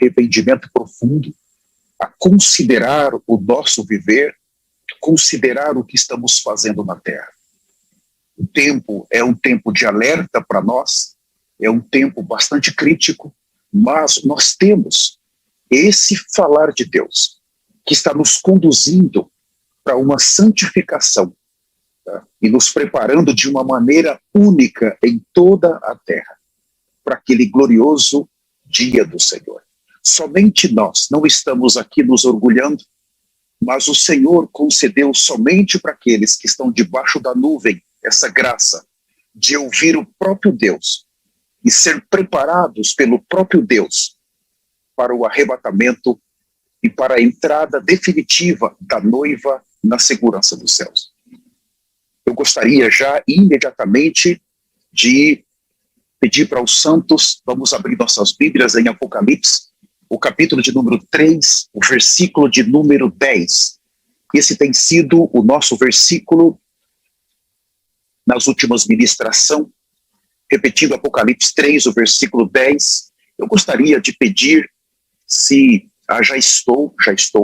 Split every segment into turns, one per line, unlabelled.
arrependimento profundo, a considerar o nosso viver, considerar o que estamos fazendo na terra. O tempo é um tempo de alerta para nós, é um tempo bastante crítico, mas nós temos esse falar de Deus, que está nos conduzindo para uma santificação, tá? E nos preparando de uma maneira única em toda a terra, para aquele glorioso dia do Senhor. Somente nós não estamos aqui nos orgulhando, mas o Senhor concedeu somente para aqueles que estão debaixo da nuvem essa graça de ouvir o próprio Deus e ser preparados pelo próprio Deus para o arrebatamento e para a entrada definitiva da noiva na segurança dos céus. Eu gostaria já imediatamente de pedir para os santos, vamos abrir nossas Bíblias em Apocalipse, o capítulo de número 3, o versículo de número 10. Esse tem sido o nosso versículo nas últimas ministrações, repetindo Apocalipse 3, o versículo 10. Eu gostaria de pedir, se já estou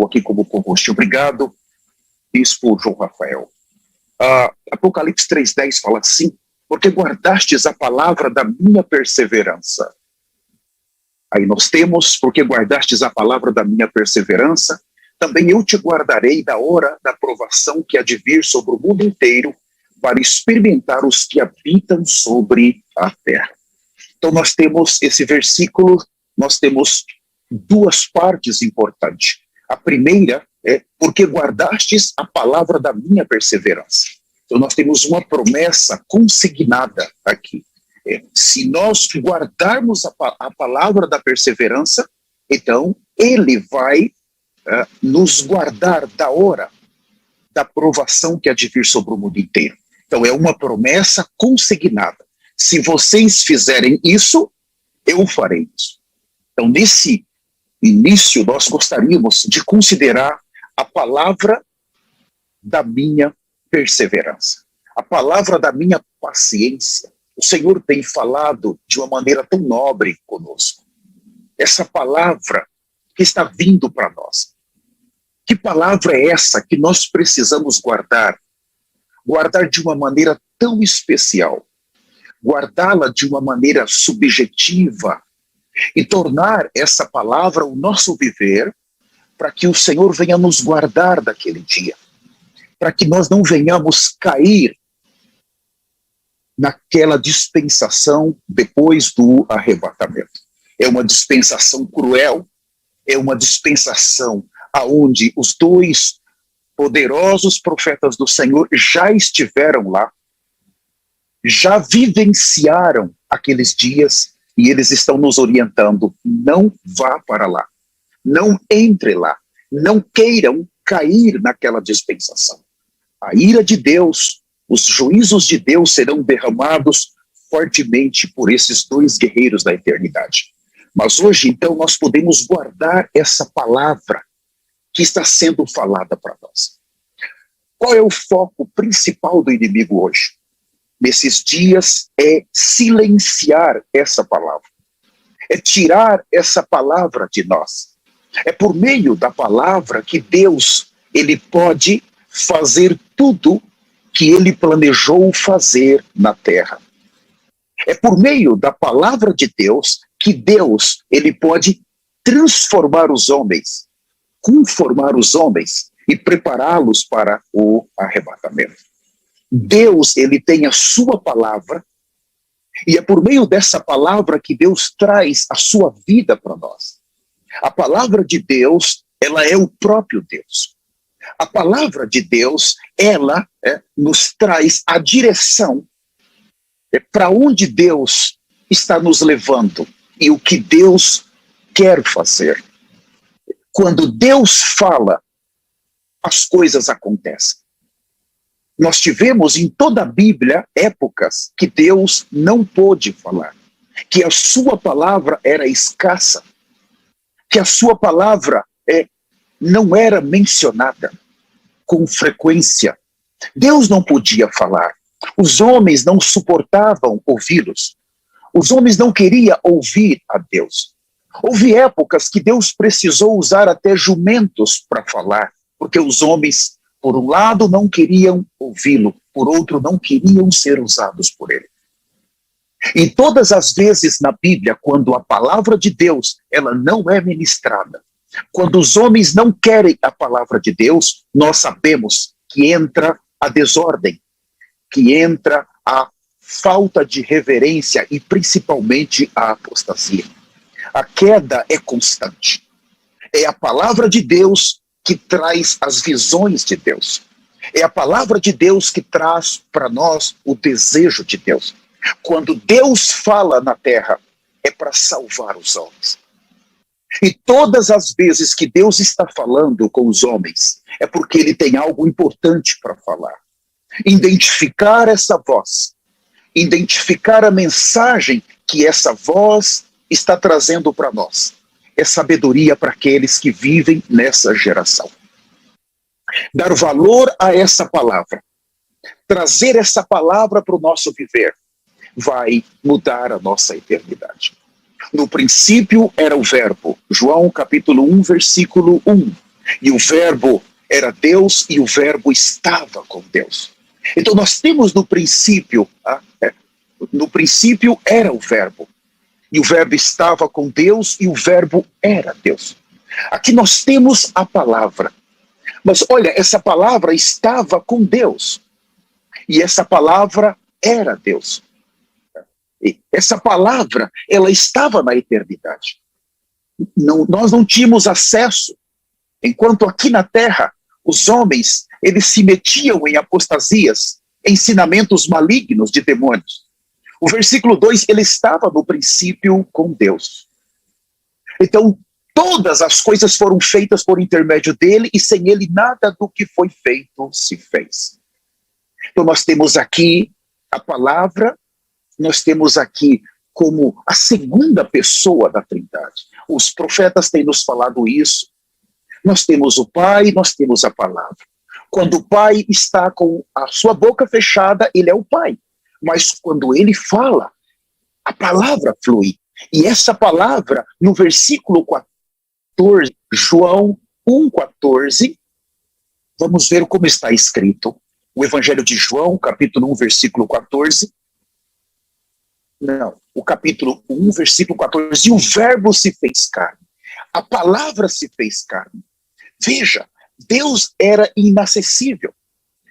aqui como co-host. Obrigado, Bispo João Rafael. Apocalipse 3:10 fala assim: porque guardastes a palavra da minha perseverança. Aí nós temos, porque guardastes a palavra da minha perseverança, também eu te guardarei da hora da provação que há de vir sobre o mundo inteiro, para experimentar os que habitam sobre a terra. Então nós temos esse versículo, nós temos duas partes importantes. A primeira é, porque guardastes a palavra da minha perseverança. Então nós temos uma promessa consignada aqui. Se nós guardarmos a palavra da perseverança, então ele vai nos guardar da hora da provação que há de vir sobre o mundo inteiro. Então é uma promessa consignada. Se vocês fizerem isso, eu farei isso. Então nesse início nós gostaríamos de considerar a palavra da minha perseverança, a palavra da minha paciência. O Senhor tem falado de uma maneira tão nobre conosco. Essa palavra que está vindo para nós. Que palavra é essa que nós precisamos guardar? Guardar de uma maneira tão especial. Guardá-la de uma maneira subjetiva. E tornar essa palavra o nosso viver, para que o Senhor venha nos guardar daquele dia. Para que nós não venhamos cair naquela dispensação depois do arrebatamento. É uma dispensação cruel, é uma dispensação aonde os dois poderosos profetas do Senhor já estiveram lá, já vivenciaram aqueles dias e eles estão nos orientando: não vá para lá, não entre lá, não queiram cair naquela dispensação. A ira de Deus, os juízos de Deus serão derramados fortemente por esses dois guerreiros da eternidade. Mas hoje, então, nós podemos guardar essa palavra que está sendo falada para nós. Qual é o foco principal do inimigo hoje? Nesses dias é silenciar essa palavra. É tirar essa palavra de nós. É por meio da palavra que Deus, ele pode fazer tudo que ele planejou fazer na terra. É por meio da palavra de Deus que Deus, ele pode transformar os homens, conformar os homens e prepará-los para o arrebatamento. Deus, ele tem a sua palavra e é por meio dessa palavra que Deus traz a sua vida para nós. A palavra de Deus, ela é o próprio Deus. A palavra de Deus, ela nos traz a direção para onde Deus está nos levando e o que Deus quer fazer. Quando Deus fala, as coisas acontecem. Nós tivemos em toda a Bíblia épocas que Deus não pôde falar, que a sua palavra era escassa, que a sua palavra não era mencionada com frequência. Deus não podia falar. Os homens não suportavam ouvi-los. Os homens não queriam ouvir a Deus. Houve épocas que Deus precisou usar até jumentos para falar, porque os homens, por um lado, não queriam ouvi-lo, por outro, não queriam ser usados por ele. E todas as vezes na Bíblia, quando a palavra de Deus ela não é ministrada, quando os homens não querem a palavra de Deus, nós sabemos que entra a desordem, que entra a falta de reverência e principalmente a apostasia. A queda é constante. É a palavra de Deus que traz as visões de Deus. É a palavra de Deus que traz para nós o desejo de Deus. Quando Deus fala na terra, é para salvar os homens. E todas as vezes que Deus está falando com os homens, é porque ele tem algo importante para falar. Identificar essa voz, identificar a mensagem que essa voz está trazendo para nós. É sabedoria para aqueles que vivem nessa geração. Dar valor a essa palavra, trazer essa palavra para o nosso viver, vai mudar a nossa eternidade. No princípio era o verbo, João capítulo 1, versículo 1. E o verbo era Deus e o verbo estava com Deus. Então nós temos no princípio era o verbo. E o verbo estava com Deus e o verbo era Deus. Aqui nós temos a palavra. Mas olha, essa palavra estava com Deus. E essa palavra era Deus. E essa palavra, ela estava na eternidade. Nós não tínhamos acesso. Enquanto aqui na terra, os homens, eles se metiam em apostasias, ensinamentos malignos de demônios. O versículo 2, ele estava no princípio com Deus. Então, todas as coisas foram feitas por intermédio dele e sem ele nada do que foi feito se fez. Então nós temos aqui a palavra, nós temos aqui como a segunda pessoa da Trindade. Os profetas têm nos falado isso. Nós temos o Pai, nós temos a palavra. Quando o Pai está com a sua boca fechada, ele é o Pai. Mas quando ele fala, a palavra flui. E essa palavra, no versículo 14, João 1,14, vamos ver como está escrito. O Evangelho de João, capítulo 1, versículo 14. Não, o capítulo 1, versículo 14. E o verbo se fez carne. A palavra se fez carne. Veja, Deus era inacessível,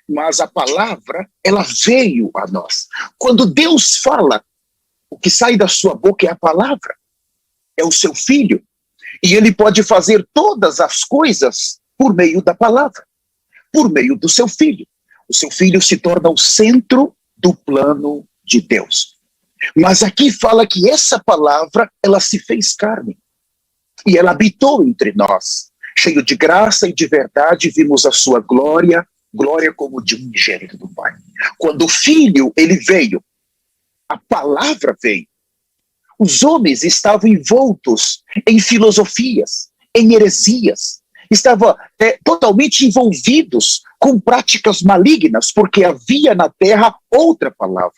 mas a palavra, ela veio a nós. Quando Deus fala, o que sai da sua boca é a palavra. É o seu filho. E ele pode fazer todas as coisas por meio da palavra, por meio do seu filho. O seu filho se torna o centro do plano de Deus. Mas aqui fala que essa palavra, ela se fez carne. E ela habitou entre nós. Cheio de graça e de verdade, vimos a sua glória, glória como de um unigênito do Pai. Quando o Filho, ele veio, a palavra veio. Os homens estavam envoltos em filosofias, em heresias, estavam totalmente envolvidos com práticas malignas, porque havia na terra outra palavra.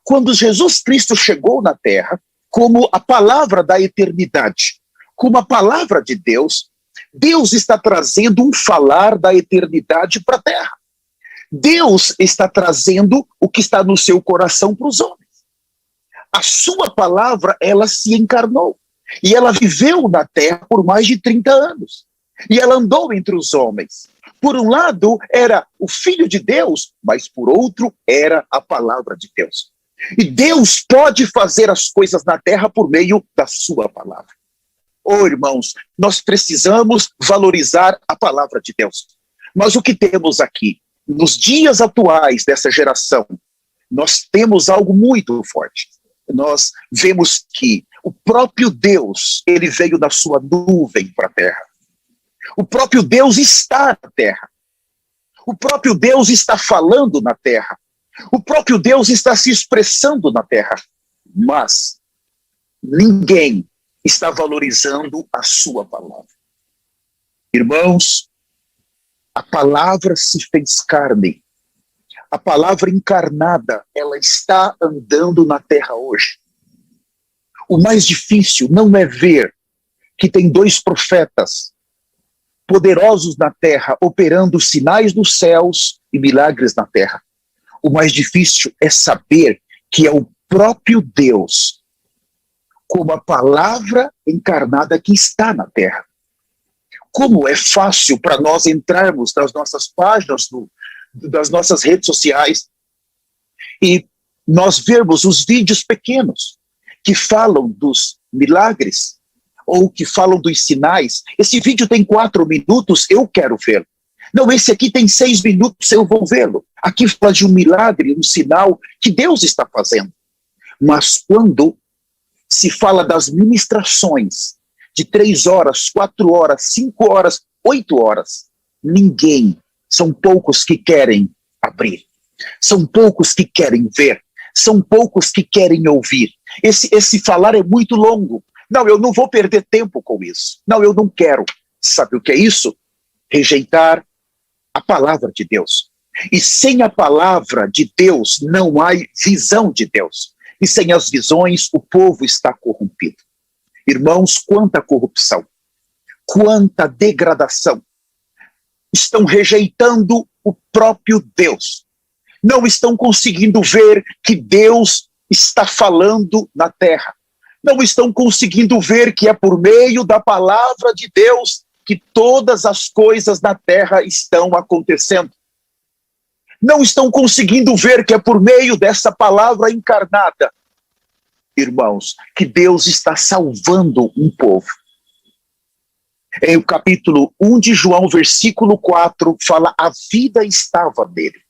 Quando Jesus Cristo chegou na terra, como a palavra da eternidade, como a palavra de Deus, Deus está trazendo um falar da eternidade para a terra. Deus está trazendo o que está no seu coração para os homens. A sua palavra, ela se encarnou. E ela viveu na terra por mais de 30 anos. E ela andou entre os homens. Por um lado, era o Filho de Deus, mas por outro, era a palavra de Deus. E Deus pode fazer as coisas na terra por meio da sua palavra. Oh, irmãos, nós precisamos valorizar a palavra de Deus. Mas o que temos aqui? Nos dias atuais dessa geração, nós temos algo muito forte. Nós vemos que o próprio Deus, ele veio da sua nuvem para a terra. O próprio Deus está na terra. O próprio Deus está falando na terra. O próprio Deus está se expressando na terra. Mas ninguém está valorizando a sua palavra. Irmãos, a palavra se fez carne. A palavra encarnada, ela está andando na terra hoje. O mais difícil não é ver que tem 2 profetas poderosos na terra, operando sinais nos céus e milagres na terra. O mais difícil é saber que é o próprio Deus, como a palavra encarnada que está na terra. Como é fácil para nós entrarmos nas nossas páginas, das nossas redes sociais, e nós vermos os vídeos pequenos que falam dos milagres, ou que falam dos sinais. Esse vídeo tem 4 minutos, eu quero vê-lo. Não, esse aqui tem 6 minutos, eu vou vê-lo. Aqui fala de um milagre, um sinal que Deus está fazendo. Mas quando se fala das ministrações de 3 horas, 4 horas, 5 horas, 8 horas, são poucos que querem abrir. São poucos que querem ver. São poucos que querem ouvir. Esse falar é muito longo. Não, eu não vou perder tempo com isso. Não, eu não quero. Sabe o que é isso? Rejeitar a palavra de Deus. E sem a palavra de Deus, não há visão de Deus. E sem as visões, o povo está corrompido. Irmãos, quanta corrupção, quanta degradação. Estão rejeitando o próprio Deus. Não estão conseguindo ver que Deus está falando na terra. Não estão conseguindo ver que é por meio da palavra de Deus que todas as coisas na terra estão acontecendo. Não estão conseguindo ver que é por meio dessa palavra encarnada, irmãos, que Deus está salvando um povo. Em o capítulo 1 de João, versículo 4, fala: a vida estava nele.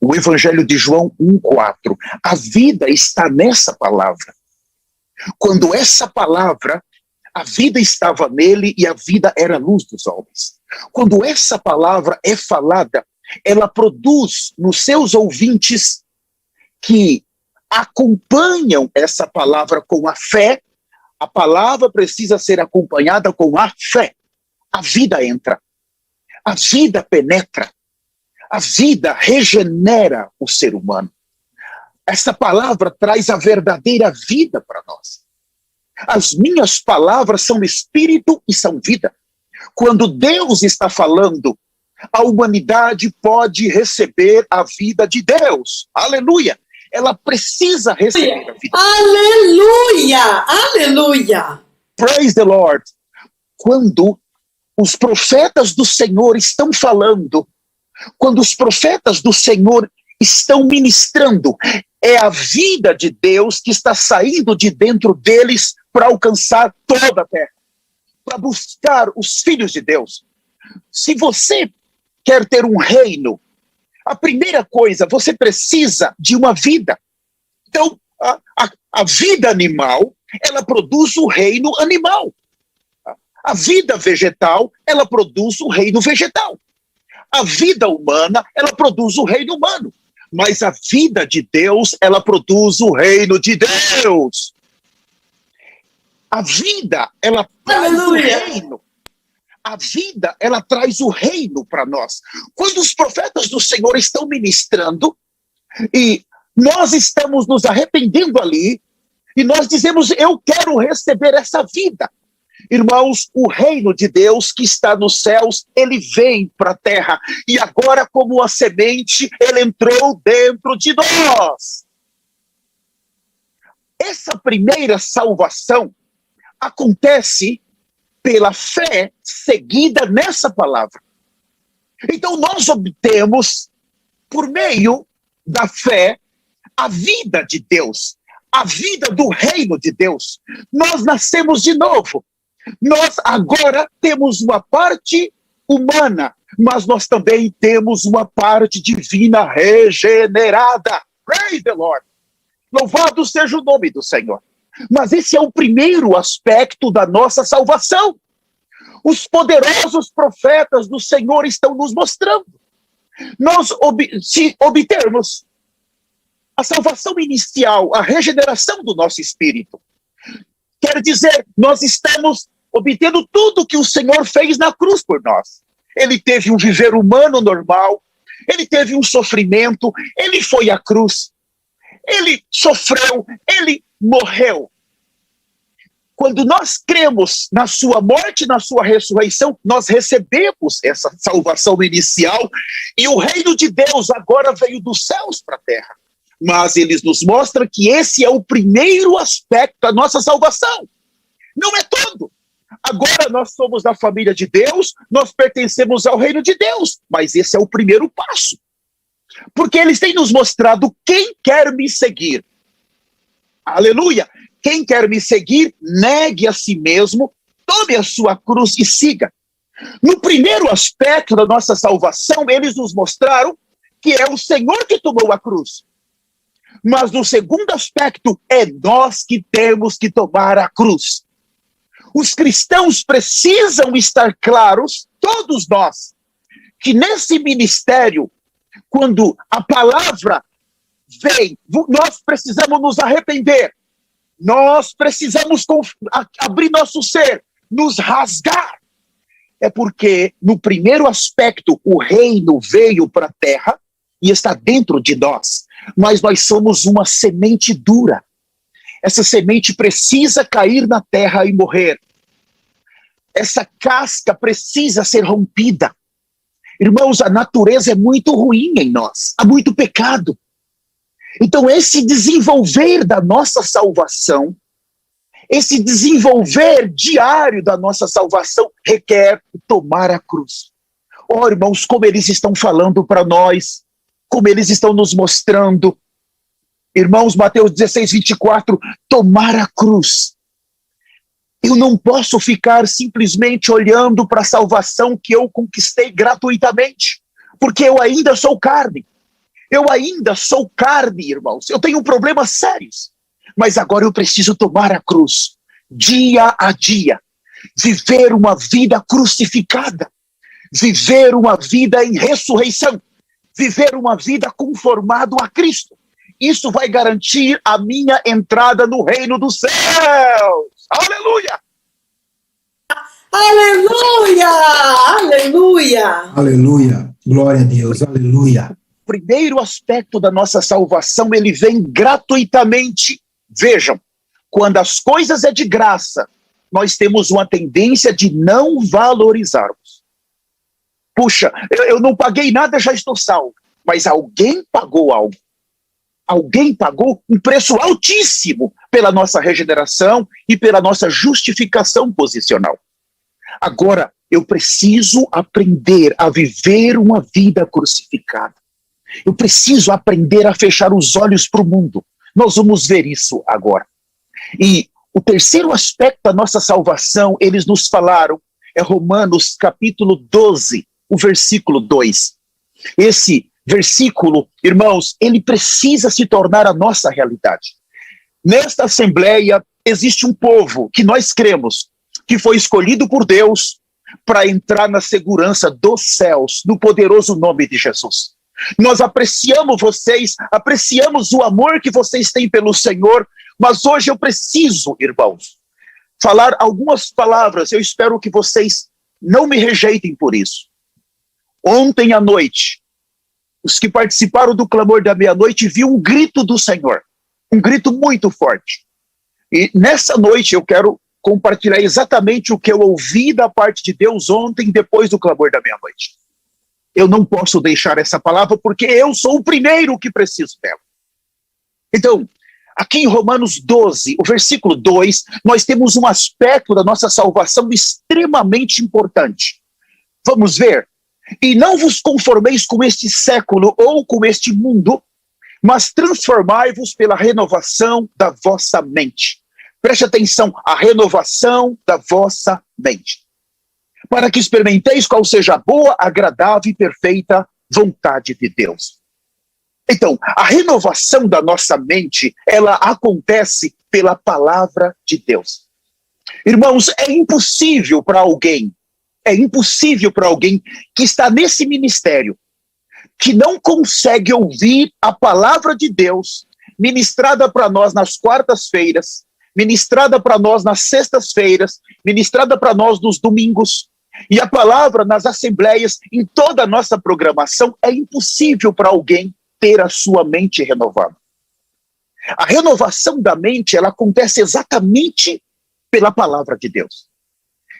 O Evangelho de João 1,4. A vida está nessa palavra. Quando essa palavra, a vida estava nele e a vida era a luz dos homens. Quando essa palavra é falada, ela produz nos seus ouvintes que acompanham essa palavra com a fé. A palavra precisa ser acompanhada com a fé. A vida entra, a vida penetra, a vida regenera o ser humano. Essa palavra traz a verdadeira vida para nós. As minhas palavras são espírito e são vida. Quando Deus está falando, a humanidade pode receber a vida de Deus. Aleluia! Ela precisa receber a vida.
Aleluia! Aleluia!
Praise the Lord! Quando os profetas do Senhor estão falando, quando os profetas do Senhor estão ministrando, é a vida de Deus que está saindo de dentro deles para alcançar toda a terra, para buscar os filhos de Deus. Se você quer ter um reino, a primeira coisa, você precisa de uma vida. Então, a vida animal, ela produz o reino animal. A vida vegetal, ela produz o reino vegetal. A vida humana, ela produz o reino humano. Mas a vida de Deus, ela produz o reino de Deus. A vida, ela traz o reino. A vida, ela traz o reino para nós. Quando os profetas do Senhor estão ministrando, e nós estamos nos arrependendo ali, e nós dizemos: eu quero receber essa vida. Irmãos, o reino de Deus que está nos céus, ele vem para a terra. E agora, como a semente, ele entrou dentro de nós. Essa primeira salvação acontece pela fé seguida nessa palavra. Então nós obtemos, por meio da fé, a vida de Deus, a vida do reino de Deus. Nós nascemos de novo. Nós agora temos uma parte humana, mas nós também temos uma parte divina regenerada. Praise the Lord! Louvado seja o nome do Senhor. Mas esse é o primeiro aspecto da nossa salvação. Os poderosos profetas do Senhor estão nos mostrando. Nós, se obtermos a salvação inicial, a regeneração do nosso espírito, quer dizer, nós estamos obtendo tudo que o Senhor fez na cruz por nós. Ele teve um viver humano normal, ele teve um sofrimento, ele foi à cruz, ele sofreu, ele morreu. Quando nós cremos na sua morte, na sua ressurreição, nós recebemos essa salvação inicial e o reino de Deus agora veio dos céus para a terra. Mas eles nos mostram que esse é o primeiro aspecto da nossa salvação. Não é todo. Agora nós somos da família de Deus, nós pertencemos ao reino de Deus, mas esse é o primeiro passo. Porque eles têm nos mostrado quem quer me seguir. Aleluia! Quem quer me seguir, negue a si mesmo, tome a sua cruz e siga. No primeiro aspecto da nossa salvação, eles nos mostraram que é o Senhor que tomou a cruz. Mas no segundo aspecto, é nós que temos que tomar a cruz. Os cristãos precisam estar claros, todos nós, que nesse ministério, quando a palavra vem, nós precisamos nos arrepender. Nós precisamos abrir nosso ser, nos rasgar. É porque, no primeiro aspecto, o reino veio para a terra e está dentro de nós. Mas nós somos uma semente dura. Essa semente precisa cair na terra e morrer. Essa casca precisa ser rompida. Irmãos, a natureza é muito ruim em nós. Há muito pecado. Então, esse desenvolver da nossa salvação, esse desenvolver diário da nossa salvação, requer tomar a cruz. Oh, irmãos, como eles estão falando para nós, como eles estão nos mostrando. Irmãos, Mateus 16, 24, tomar a cruz. Eu não posso ficar simplesmente olhando para a salvação que eu conquistei gratuitamente, porque eu ainda sou carne. Eu ainda sou carne, irmãos. Eu tenho problemas sérios. Mas agora eu preciso tomar a cruz, dia a dia. Viver uma vida crucificada. Viver uma vida em ressurreição. Viver uma vida conformado a Cristo. Isso vai garantir a minha entrada no reino dos céus. Aleluia!
Aleluia! Aleluia!
Aleluia! Glória a Deus, aleluia!
Primeiro aspecto da nossa salvação, ele vem gratuitamente. Vejam, quando as coisas é de graça, nós temos uma tendência de não valorizarmos. Puxa, eu não paguei nada, já estou salvo. Mas alguém pagou algo. Alguém pagou um preço altíssimo pela nossa regeneração e pela nossa justificação posicional. Agora, eu preciso aprender a viver uma vida crucificada. Eu preciso aprender a fechar os olhos para o mundo. Nós vamos ver isso agora. E o terceiro aspecto da nossa salvação, eles nos falaram, é Romanos capítulo 12, o versículo 2. Esse versículo, irmãos, ele precisa se tornar a nossa realidade. Nesta assembleia existe um povo que nós cremos, que foi escolhido por Deus para entrar na segurança dos céus, no poderoso nome de Jesus. Nós apreciamos vocês, apreciamos o amor que vocês têm pelo Senhor, mas hoje eu preciso, irmãos, falar algumas palavras. Eu espero que vocês não me rejeitem por isso. Ontem à noite, os que participaram do clamor da meia-noite viram um grito do Senhor, um grito muito forte. E nessa noite eu quero compartilhar exatamente o que eu ouvi da parte de Deus ontem, depois do clamor da meia-noite. Eu não posso deixar essa palavra porque eu sou o primeiro que preciso dela. Então, aqui em Romanos 12, o versículo 2, nós temos um aspecto da nossa salvação extremamente importante. Vamos ver. E não vos conformeis com este século ou com este mundo, mas transformai-vos pela renovação da vossa mente. Preste atenção, a renovação da vossa mente. Para que experimenteis qual seja a boa, agradável e perfeita vontade de Deus. Então, a renovação da nossa mente, ela acontece pela palavra de Deus. Irmãos, é impossível para alguém que está nesse ministério, que não consegue ouvir a palavra de Deus, ministrada para nós nas quartas-feiras, ministrada para nós nas sextas-feiras, ministrada para nós nos domingos, e a palavra nas assembleias, em toda a nossa programação, é impossível para alguém ter a sua mente renovada. A renovação da mente, ela acontece exatamente pela palavra de Deus.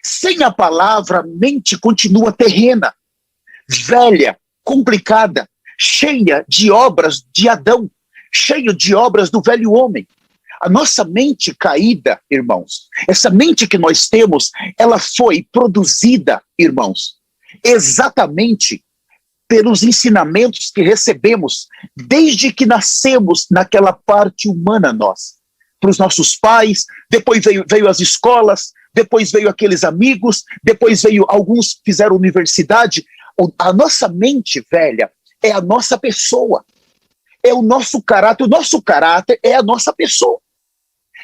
Sem a palavra, a mente continua terrena, velha, complicada, cheia de obras de Adão, cheio de obras do velho homem. A nossa mente caída, irmãos, essa mente que nós temos, ela foi produzida, irmãos, exatamente pelos ensinamentos que recebemos desde que nascemos naquela parte humana nós. Para os nossos pais, depois veio as escolas, depois veio aqueles amigos, depois veio alguns fizeram universidade. A nossa mente velha é a nossa pessoa, é o nosso caráter é a nossa pessoa.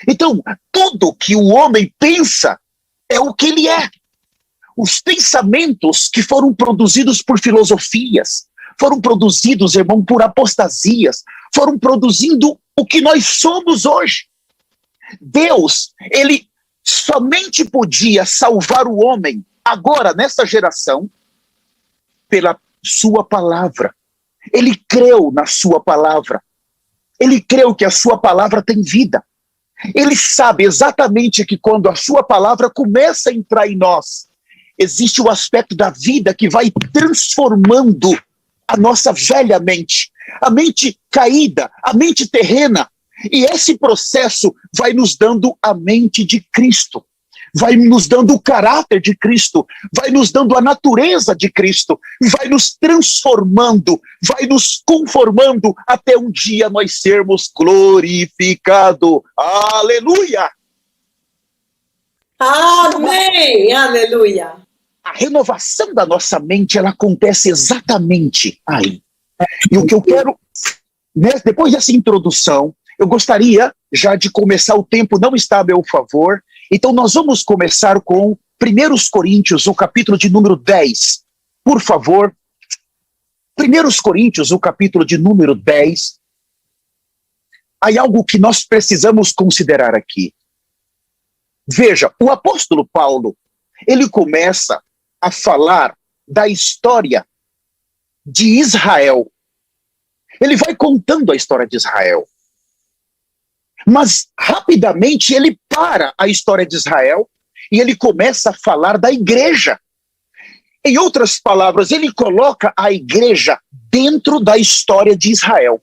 Então, tudo que o homem pensa é o que ele é. Os pensamentos que foram produzidos por filosofias, foram produzidos, irmão, por apostasias, foram produzindo o que nós somos hoje. Deus, ele somente podia salvar o homem, agora, nessa geração, pela sua palavra. Ele creu na sua palavra. Ele creu que a sua palavra tem vida. Ele sabe exatamente que quando a sua palavra começa a entrar em nós, existe o aspecto da vida que vai transformando a nossa velha mente, a mente caída, a mente terrena. E esse processo vai nos dando a mente de Cristo, vai nos dando o caráter de Cristo, vai nos dando a natureza de Cristo, vai nos transformando, vai nos conformando até um dia nós sermos glorificados. Aleluia!
Amém! Aleluia!
A renovação da nossa mente, ela acontece exatamente aí. E o que eu quero, né, depois dessa introdução, eu gostaria já de começar, o tempo não está a meu favor, então nós vamos começar com 1 Coríntios, o capítulo de número 10. Por favor, 1 Coríntios, o capítulo de número 10. Há algo que nós precisamos considerar aqui. Veja, o apóstolo Paulo, ele começa a falar da história de Israel. Ele vai contando a história de Israel. Mas, rapidamente, ele para a história de Israel e ele começa a falar da igreja. Em outras palavras, ele coloca a igreja dentro da história de Israel.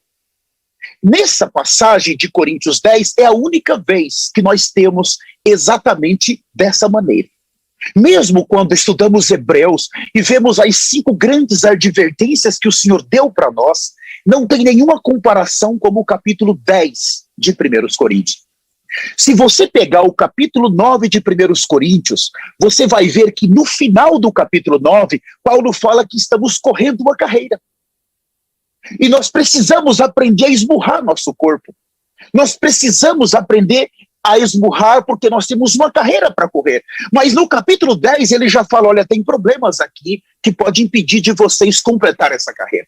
Nessa passagem de Coríntios 10, é a única vez que nós temos exatamente dessa maneira. Mesmo quando estudamos Hebreus e vemos as 5 grandes advertências que o Senhor deu para nós, não tem nenhuma comparação como o capítulo 10 de 1 Coríntios. Se você pegar o capítulo 9 de 1 Coríntios, você vai ver que no final do capítulo 9, Paulo fala que estamos correndo uma carreira. E nós precisamos aprender a esmurrar nosso corpo. Nós precisamos aprender a esmurrar porque nós temos uma carreira para correr. Mas no capítulo 10 ele já fala, olha, tem problemas aqui que podem impedir de vocês completar essa carreira.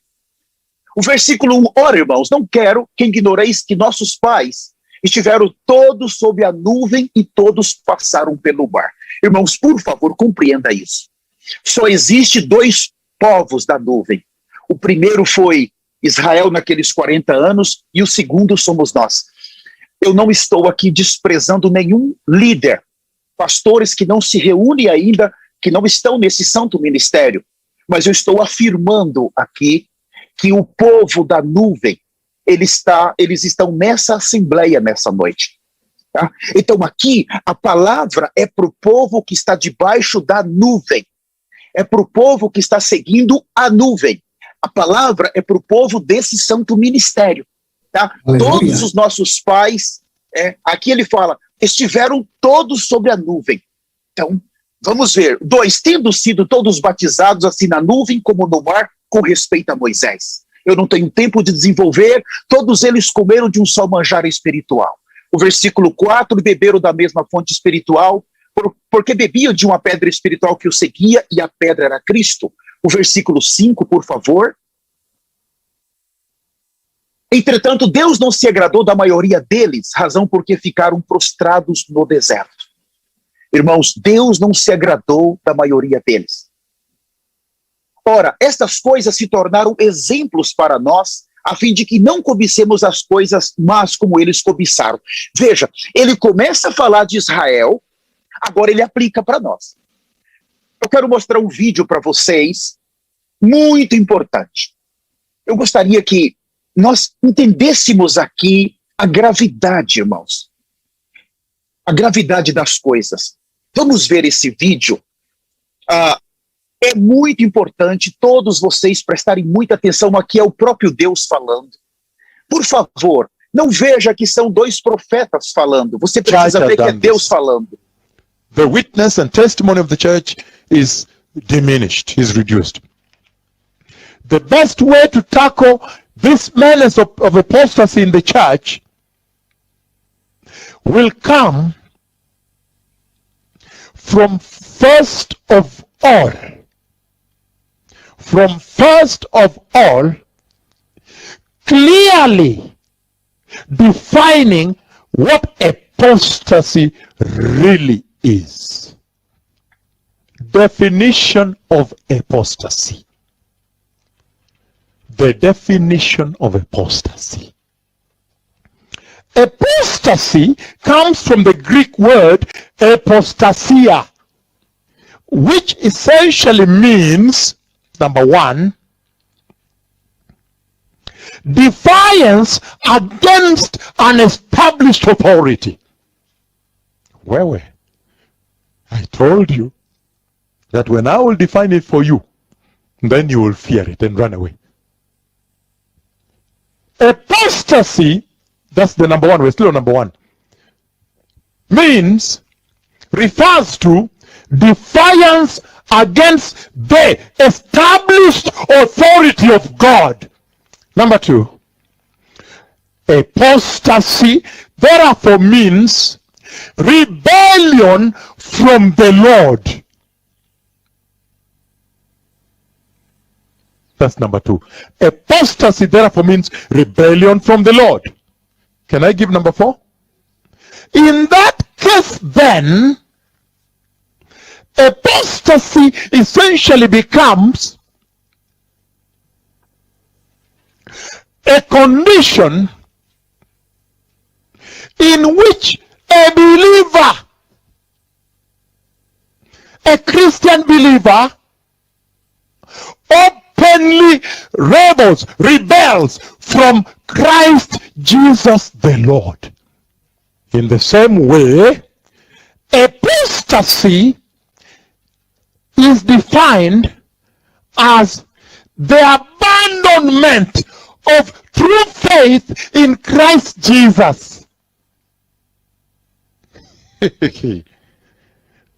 O versículo 1, ora irmãos, não quero que ignoreis que nossos pais estiveram todos sob a nuvem e todos passaram pelo mar. Irmãos, por favor, compreenda isso. Só existe 2 povos da nuvem. O primeiro foi Israel naqueles 40 anos e o segundo somos nós. Eu não estou aqui desprezando nenhum líder, pastores que não se reúnem ainda, que não estão nesse santo ministério, mas eu estou afirmando aqui que o povo da nuvem, eles estão nessa assembleia nessa noite. Tá? Então aqui a palavra é para o povo que está debaixo da nuvem, é para o povo que está seguindo a nuvem. A palavra é para o povo desse santo ministério. Tá? Todos os nossos pais, aqui ele fala, estiveram todos sobre a nuvem. Então, vamos ver. 2, tendo sido todos batizados assim na nuvem como no mar, com respeito a Moisés. Eu não tenho tempo de desenvolver, todos eles comeram de um só manjar espiritual. O versículo 4, beberam da mesma fonte espiritual, porque bebiam de uma pedra espiritual que o seguia, e a pedra era Cristo. O versículo 5, por favor. Entretanto, Deus não se agradou da maioria deles, razão porque ficaram prostrados no deserto. Irmãos, Deus não se agradou da maioria deles. Ora, estas coisas se tornaram exemplos para nós, a fim de que não cobicemos as coisas más como eles cobiçaram. Veja, ele começa a falar de Israel, Agora ele aplica para nós. Eu quero mostrar um vídeo para vocês, muito importante. Eu gostaria que nós entendêssemos aqui a gravidade, irmãos. A gravidade das coisas. Vamos ver esse vídeo. É muito importante todos vocês prestarem muita atenção. Aqui é o próprio Deus falando. Por favor, não veja que são dois profetas falando. Você precisa ver que é Deus falando.
The witness and testimony of the church is diminished, is reduced. The best way to tackle this menace of apostasy in the church will come from first of all, clearly defining what apostasy really is. Definition of apostasy. The definition of apostasy. Apostasy comes from the Greek word apostasia, which essentially means, number one, defiance against an established authority. Where? I told you that when I will define it for you, then you will fear it and run away. Apostasy, that's the number one, we're still on number one, refers to defiance against the established authority of God. Number two, apostasy therefore means rebellion from the Lord. That's number two. Apostasy therefore means rebellion from the Lord. Can I give number four? In that case then, apostasy essentially becomes a condition in which a believer, a Christian believer, openly rebels from Christ Jesus the Lord. In the same way, apostasy is defined as the abandonment of true faith in Christ Jesus.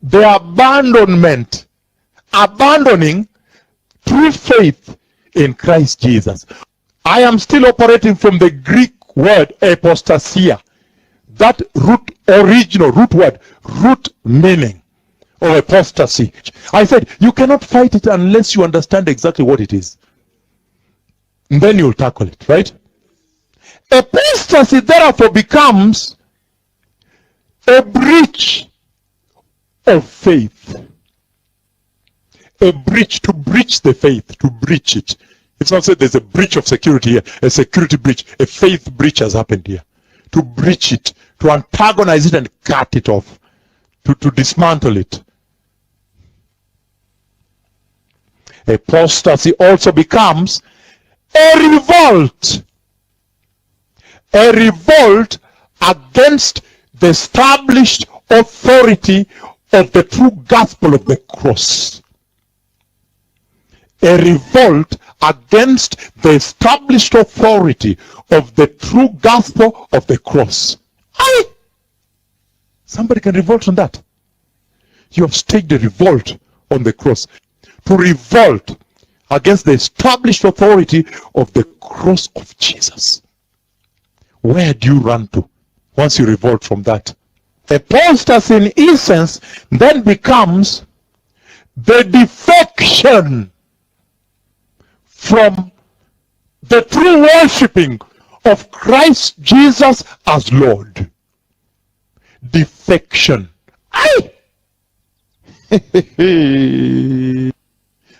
The abandoning true faith in Christ Jesus. I am still operating from the Greek word apostasia. That root meaning of apostasy. I said, you cannot fight it unless you understand exactly what it is. And then you'll tackle it, right? Apostasy therefore becomes a breach of faith. A breach, to breach the faith, to breach it. It's not said there's a breach of security here, a security breach, a faith breach has happened here. To breach it, to antagonize it and cut it off, to dismantle it. Apostasy also becomes a revolt against the established authority of the true gospel of the cross. A revolt against the established authority of the true gospel of the cross. Aye. Somebody can revolt on that. You have staged a revolt on the cross. To revolt against the established authority of the cross of Jesus. Where do you run to once you revolt from that? Apostasy in essence then becomes the defection from the true worshipping of Christ Jesus as Lord. Defection. Aye.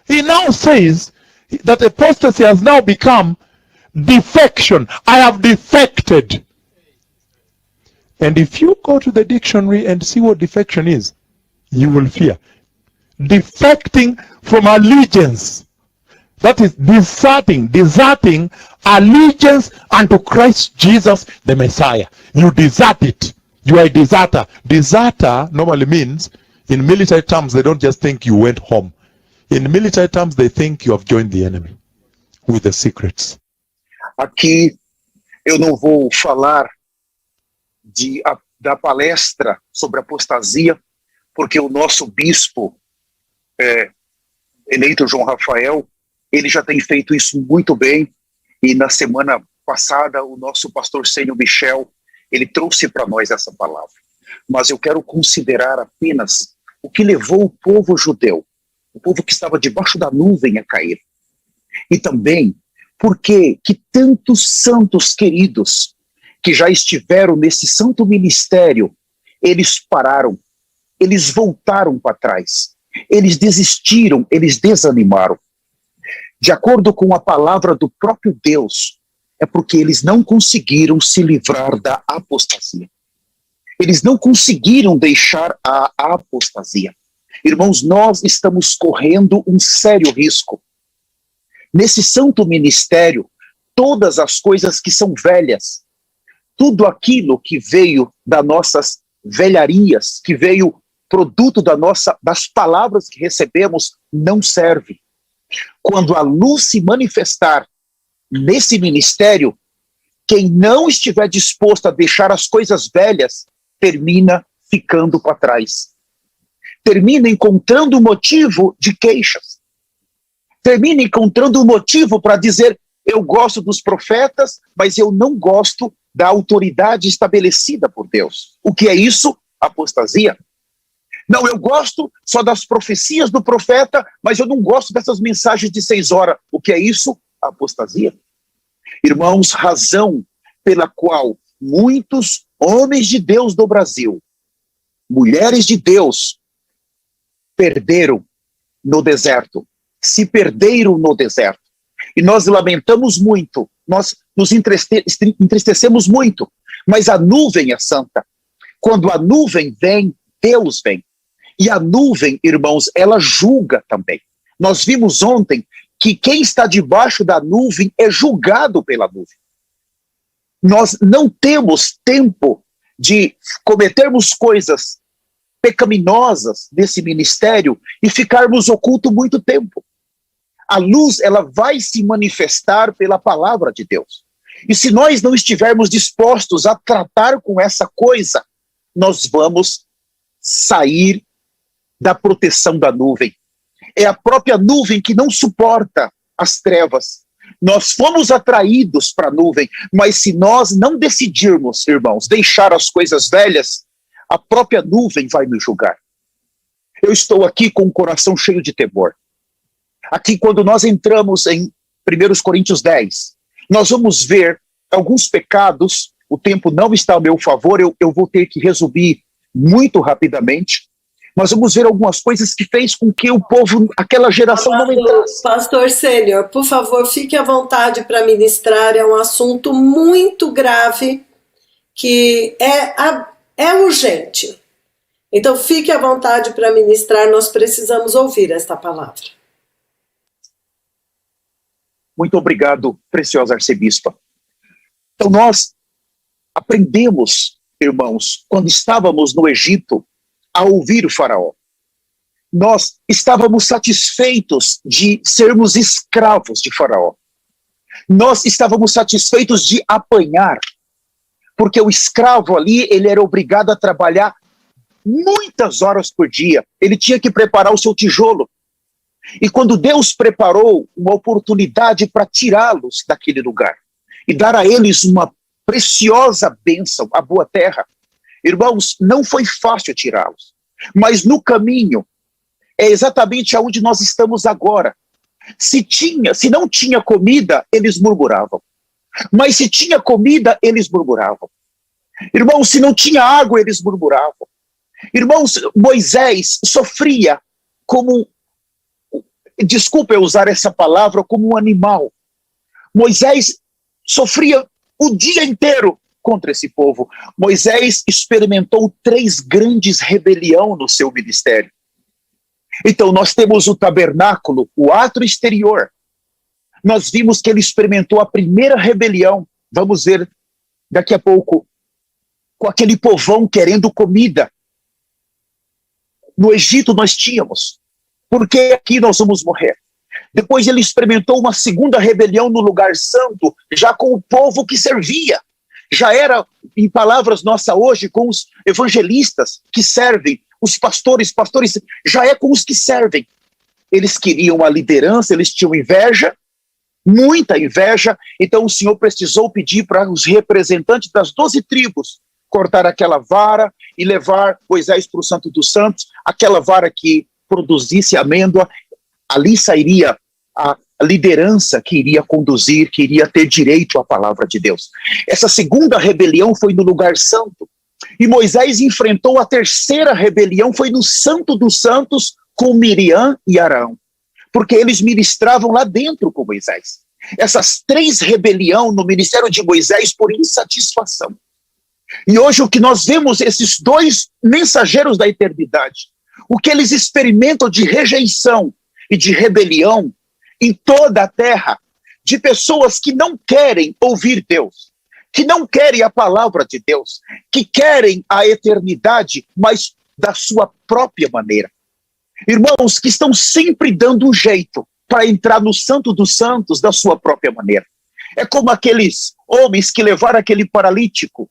He now says that apostasy has now become defection. I have defected. And if you go to the dictionary and see what defection is, you will fear. Defecting from allegiance. That is deserting allegiance unto Christ Jesus the Messiah. You desert it. You are a deserter. Deserter normally means, in military terms, they don't just think you went home. In military terms, they think you have joined the enemy with the secrets.
Aqui eu não vou falar da palestra sobre apostasia, porque o nosso bispo eleito João Rafael, ele já tem feito isso muito bem, e na semana passada o nosso pastor Sênio Michel, ele trouxe para nós essa palavra. Mas eu quero considerar apenas o que levou o povo judeu, o povo que estava debaixo da nuvem, a cair. E também porque que tantos santos queridos que já estiveram nesse santo ministério, eles pararam, eles voltaram para trás, eles desistiram, eles desanimaram. De acordo com a palavra do próprio Deus, é porque eles não conseguiram se livrar da apostasia. Eles não conseguiram deixar a apostasia. Irmãos, nós estamos correndo um sério risco. Nesse santo ministério, todas as coisas que são velhas, tudo aquilo que veio das nossas velharias, que veio produto das palavras que recebemos, não serve. Quando a luz se manifestar nesse ministério, quem não estiver disposto a deixar as coisas velhas, termina ficando para trás. Termina encontrando motivo de queixas. Termina encontrando motivo para dizer, eu gosto dos profetas, mas eu não gosto da autoridade estabelecida por Deus. O que é isso? Apostasia. Não, eu gosto só das profecias do profeta, mas eu não gosto dessas mensagens de 6 horas. O que é isso? Apostasia. Irmãos, razão pela qual muitos homens de Deus do Brasil, mulheres de Deus, perderam no deserto, se perderam no deserto. E nós lamentamos muito, nós nos entristecemos muito, mas a nuvem é santa. Quando a nuvem vem, Deus vem. E a nuvem, irmãos, ela julga também. Nós vimos ontem que quem está debaixo da nuvem é julgado pela nuvem. Nós não temos tempo de cometermos coisas pecaminosas nesse ministério e ficarmos ocultos muito tempo. A luz, ela vai se manifestar pela palavra de Deus. E se nós não estivermos dispostos a tratar com essa coisa, nós vamos sair da proteção da nuvem. É a própria nuvem que não suporta as trevas. Nós fomos atraídos para a nuvem, mas se nós não decidirmos, irmãos, deixar as coisas velhas, a própria nuvem vai nos julgar. Eu estou aqui com o coração cheio de temor. Aqui, quando nós entramos em 1 Coríntios 10, nós vamos ver alguns pecados. O tempo não está ao meu favor, eu vou ter que resumir muito rapidamente. Nós vamos ver algumas coisas que fez com que o povo, aquela geração não entrasse.
Pastor Sênior, por favor, fique à vontade para ministrar. É um assunto muito grave que é urgente. Então, fique à vontade para ministrar. Nós precisamos ouvir esta palavra.
Muito obrigado, preciosa arcebispa. Então, nós aprendemos, irmãos, quando estávamos no Egito, a ouvir o faraó. Nós estávamos satisfeitos de sermos escravos de faraó. Nós estávamos satisfeitos de apanhar, porque o escravo ali, ele era obrigado a trabalhar muitas horas por dia. Ele tinha que preparar o seu tijolo. E quando Deus preparou uma oportunidade para tirá-los daquele lugar e dar a eles uma preciosa bênção, a boa terra, irmãos, não foi fácil tirá-los, mas no caminho é exatamente aonde nós estamos agora. Se não tinha comida, eles murmuravam. Mas se tinha comida, eles murmuravam. Irmãos, se não tinha água, eles murmuravam. Irmãos, Moisés sofria como, desculpa eu usar essa palavra, como um animal. Moisés sofria o dia inteiro contra esse povo. Moisés experimentou 3 grandes rebeliões no seu ministério. Então nós temos o tabernáculo, o ato exterior. Nós vimos que ele experimentou a primeira rebelião. Vamos ver daqui a pouco, com aquele povão querendo comida. No Egito nós tínhamos, porque aqui nós vamos morrer. Depois ele experimentou uma segunda rebelião no lugar santo, já com o povo que servia. Já era, em palavras nossas hoje, com os evangelistas que servem, os pastores, já é com os que servem. Eles queriam a liderança, eles tinham inveja, muita inveja, então o Senhor precisou pedir para os representantes das 12 tribos cortar aquela vara e levar Moisés para o Santo dos Santos, aquela vara que produzisse amêndoa, ali sairia a liderança que iria conduzir, que iria ter direito à palavra de Deus. Essa segunda rebelião foi no lugar santo, e Moisés enfrentou a terceira rebelião, foi no Santo dos Santos, com Miriam e Arão, porque eles ministravam lá dentro com Moisés. Essas 3 rebeliões no ministério de Moisés por insatisfação. E hoje o que nós vemos, esses 2 mensageiros da eternidade, o que eles experimentam de rejeição e de rebelião em toda a terra, de pessoas que não querem ouvir Deus, que não querem a palavra de Deus, que querem a eternidade, mas da sua própria maneira. Irmãos, que estão sempre dando um jeito para entrar no Santo dos Santos da sua própria maneira. É como aqueles homens que levaram aquele paralítico.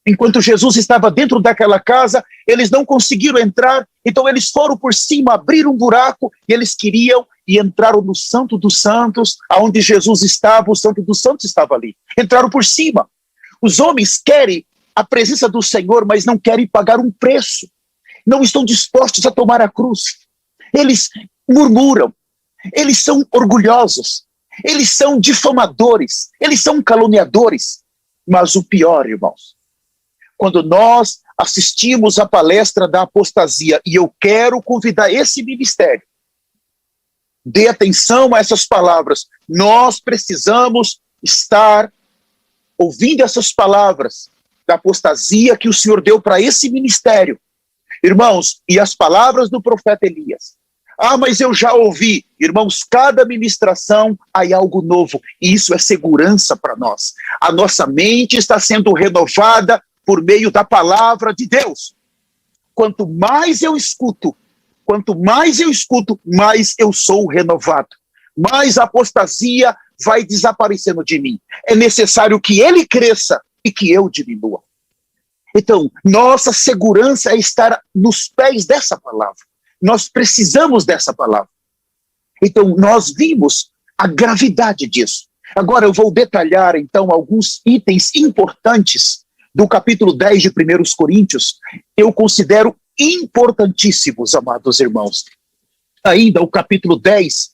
Enquanto Jesus estava dentro daquela casa, eles não conseguiram entrar, então eles foram por cima, abriram um buraco, e eles queriam e entraram no Santo dos Santos, aonde Jesus estava, o Santo dos Santos estava ali. Entraram por cima. Os homens querem a presença do Senhor, mas não querem pagar um preço. Não estão dispostos a tomar a cruz. Eles murmuram, eles são orgulhosos, eles são difamadores, eles são caluniadores. Mas o pior, irmãos, quando nós assistimos a palestra da apostasia, e eu quero convidar esse ministério, dê atenção a essas palavras, nós precisamos estar ouvindo essas palavras da apostasia que o Senhor deu para esse ministério. Irmãos, e as palavras do profeta Elias. Ah, mas eu já ouvi. Irmãos, cada ministração há algo novo, e isso é segurança para nós. A nossa mente está sendo renovada por meio da palavra de Deus. Quanto mais eu escuto, mais eu sou renovado. Mais a apostasia vai desaparecendo de mim. É necessário que ele cresça e que eu diminua. Então, nossa segurança é estar nos pés dessa palavra. Nós precisamos dessa palavra. Então, nós vimos a gravidade disso. Agora eu vou detalhar, então, alguns itens importantes do capítulo 10 de 1 Coríntios. Eu considero importantíssimos, amados irmãos. Ainda o capítulo 10,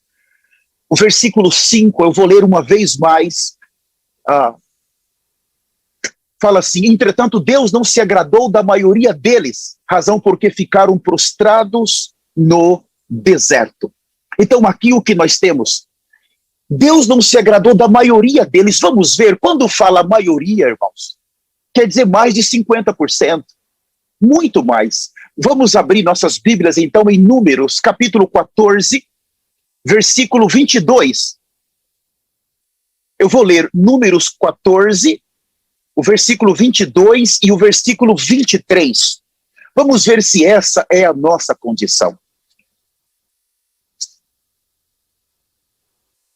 o versículo 5, eu vou ler uma vez mais. Fala assim: entretanto Deus não se agradou da maioria deles, razão porque ficaram prostrados no deserto. Então aqui o que nós temos? Deus não se agradou da maioria deles. Vamos ver, quando fala maioria, irmãos, quer dizer mais de 50%, muito mais. Vamos abrir nossas Bíblias então em Números, capítulo 14, versículo 22. Eu vou ler Números 14, o versículo 22 e o versículo 23. Vamos ver se essa é a nossa condição.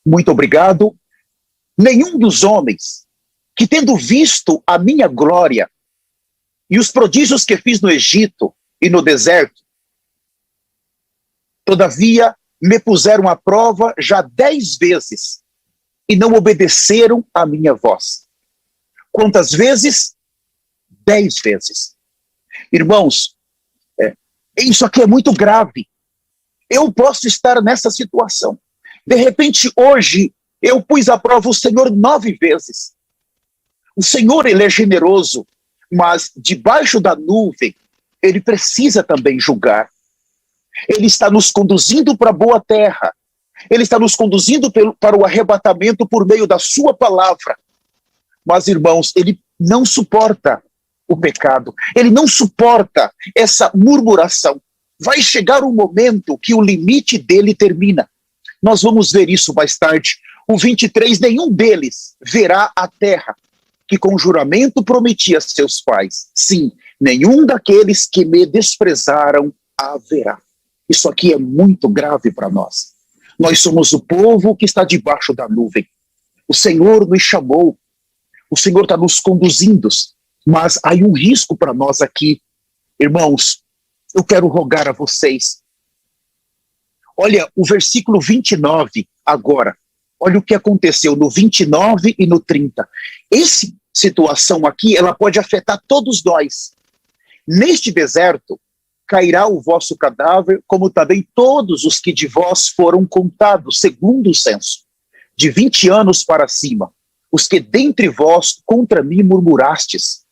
Muito obrigado. Nenhum dos homens que, tendo visto a minha glória e os prodígios que fiz no Egito e no deserto, todavia me puseram à prova já 10 vezes e não obedeceram à minha voz. Quantas vezes? 10 vezes. Irmãos, isso aqui é muito grave. Eu posso estar nessa situação. De repente, hoje, eu pus à prova o Senhor 9 vezes. O Senhor, ele é generoso, mas debaixo da nuvem, ele precisa também julgar. Ele está nos conduzindo para a boa terra. Ele está nos conduzindo para o arrebatamento por meio da sua palavra. Mas, irmãos, ele não suporta o pecado, ele não suporta essa murmuração. Vai chegar um momento que o limite dele termina. Nós vamos ver isso mais tarde. O 23, nenhum deles verá a terra que com juramento prometi a seus pais. Sim, nenhum daqueles que me desprezaram a verá. Isso aqui é muito grave para nós. Nós somos o povo que está debaixo da nuvem. O Senhor nos chamou. O Senhor está nos conduzindo. Mas há um risco para nós aqui. Irmãos, eu quero rogar a vocês. Olha, o versículo 29 agora. Olha o que aconteceu no 29 e no 30. Essa situação aqui, ela pode afetar todos nós. Neste deserto, cairá o vosso cadáver, como também todos os que de vós foram contados, segundo o censo, de 20 anos para cima, os que dentre vós contra mim murmurastes.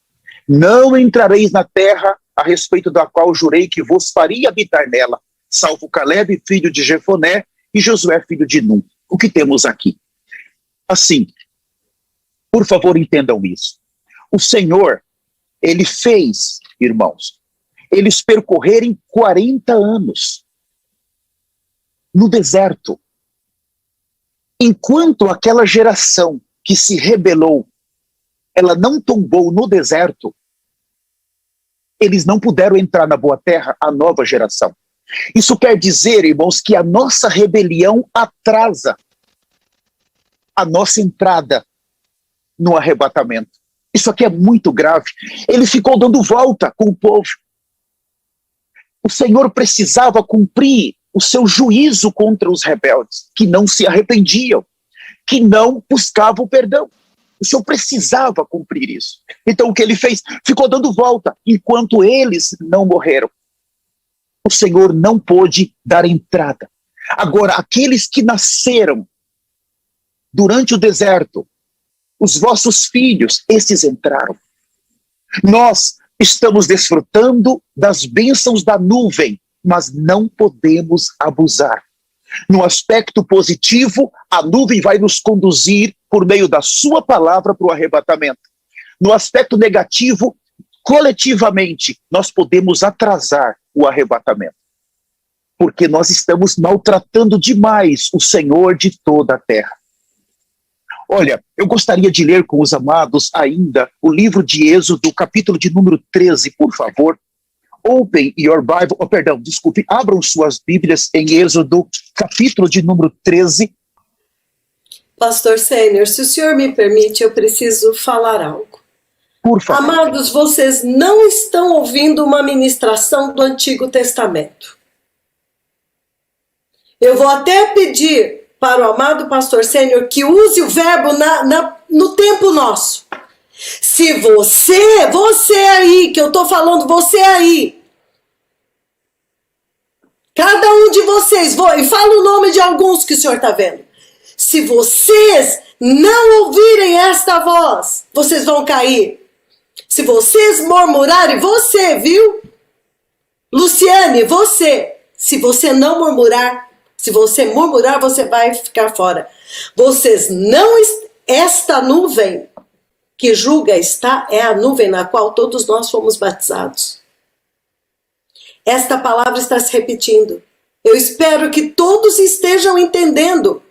Não entrareis na terra a respeito da qual jurei que vos faria habitar nela, salvo Caleb, filho de Jefoné, e Josué, filho de Num. O que temos aqui? Assim, por favor, entendam isso. O Senhor, ele fez, irmãos, eles percorrerem 40 anos no deserto. Enquanto aquela geração que se rebelou, ela não tombou no deserto, eles não puderam entrar na boa terra, a nova geração. Isso quer dizer, irmãos, que a nossa rebelião atrasa a nossa entrada no arrebatamento. Isso aqui é muito grave. Ele ficou dando volta com o povo. O Senhor precisava cumprir o seu juízo contra os rebeldes, que não se arrependiam, que não buscavam o perdão. O Senhor precisava cumprir isso. Então o que ele fez? Ficou dando volta, enquanto eles não morreram. O Senhor não pôde dar entrada. Agora, aqueles que nasceram durante o deserto, os vossos filhos, esses entraram. Nós estamos desfrutando das bênçãos da nuvem, mas não podemos abusar. No aspecto positivo, a nuvem vai nos conduzir por meio da sua palavra para o arrebatamento. No aspecto negativo, coletivamente, nós podemos atrasar o arrebatamento. Porque nós estamos maltratando demais o Senhor de toda a terra. Olha, eu gostaria de ler com os amados ainda o livro de Êxodo, capítulo de número 13, por favor. Open your Bible, abram suas Bíblias em Êxodo, capítulo de número 13.
Pastor Sênior, se o senhor me permite, eu preciso falar algo.
Por favor.
Amados, vocês não estão ouvindo uma ministração do Antigo Testamento. Eu vou até pedir para o amado pastor Sênior que use o verbo no tempo nosso. Se você aí, que eu estou falando, você aí, cada um de vocês, e fala o nome de alguns que o senhor está vendo. Se vocês não ouvirem esta voz, vocês vão cair. Se vocês murmurarem, você, viu? Luciane, você, se você não murmurar, se você murmurar, você vai ficar fora. Vocês não... Esta nuvem que julga está, é a nuvem na qual todos nós fomos batizados. Esta palavra está se repetindo. Eu espero que todos estejam entendendo.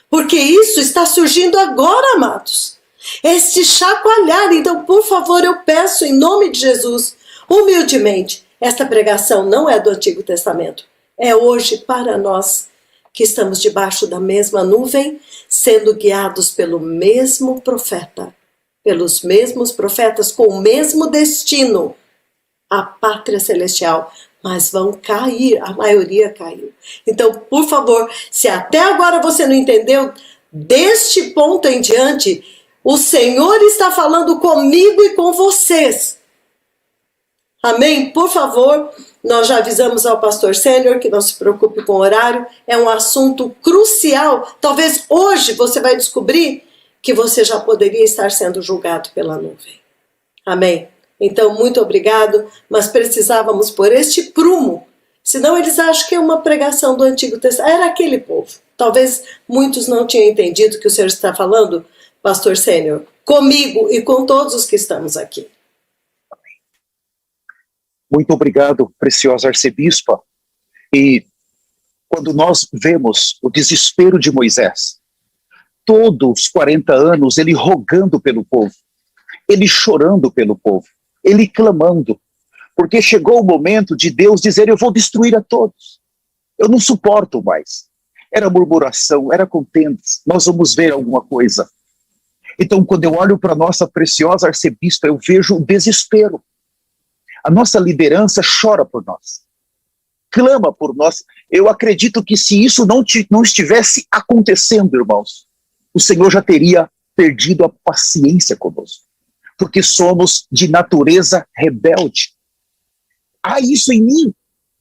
Porque isso está surgindo agora, amados. Este chacoalhar. Então, por favor, eu peço em nome de Jesus, humildemente, esta pregação não é do Antigo Testamento. É hoje para nós que estamos debaixo da mesma nuvem, sendo guiados pelo mesmo profeta, pelos mesmos profetas com o mesmo destino, a pátria celestial, mas vão cair, a maioria caiu. Então, por favor, se até agora você não entendeu, deste ponto em diante, o Senhor está falando comigo e com vocês. Amém? Por favor, nós já avisamos ao pastor Sênior que não se preocupe com o horário, é um assunto crucial. Talvez hoje você vai descobrir que você já poderia estar sendo julgado pela nuvem. Amém? Então, muito obrigado, mas precisávamos pôr este prumo, senão eles acham que é uma pregação do Antigo Testamento. Era aquele povo. Talvez muitos não tenham entendido que o Senhor está falando pastor Sênior, comigo e com todos os que estamos aqui.
Muito obrigado, preciosa arcebispa. E quando nós vemos o desespero de Moisés, todos os 40 anos, ele rogando pelo povo, ele chorando pelo povo, ele clamando, porque chegou o momento de Deus dizer: eu vou destruir a todos, eu não suporto mais. Era murmuração, era contendas, nós vamos ver alguma coisa. Então, quando eu olho para a nossa preciosa arcebispa, eu vejo o desespero. A nossa liderança chora por nós, clama por nós. Eu acredito que se isso não estivesse acontecendo, irmãos, o Senhor já teria perdido a paciência conosco, porque somos de natureza rebelde. Há isso em mim,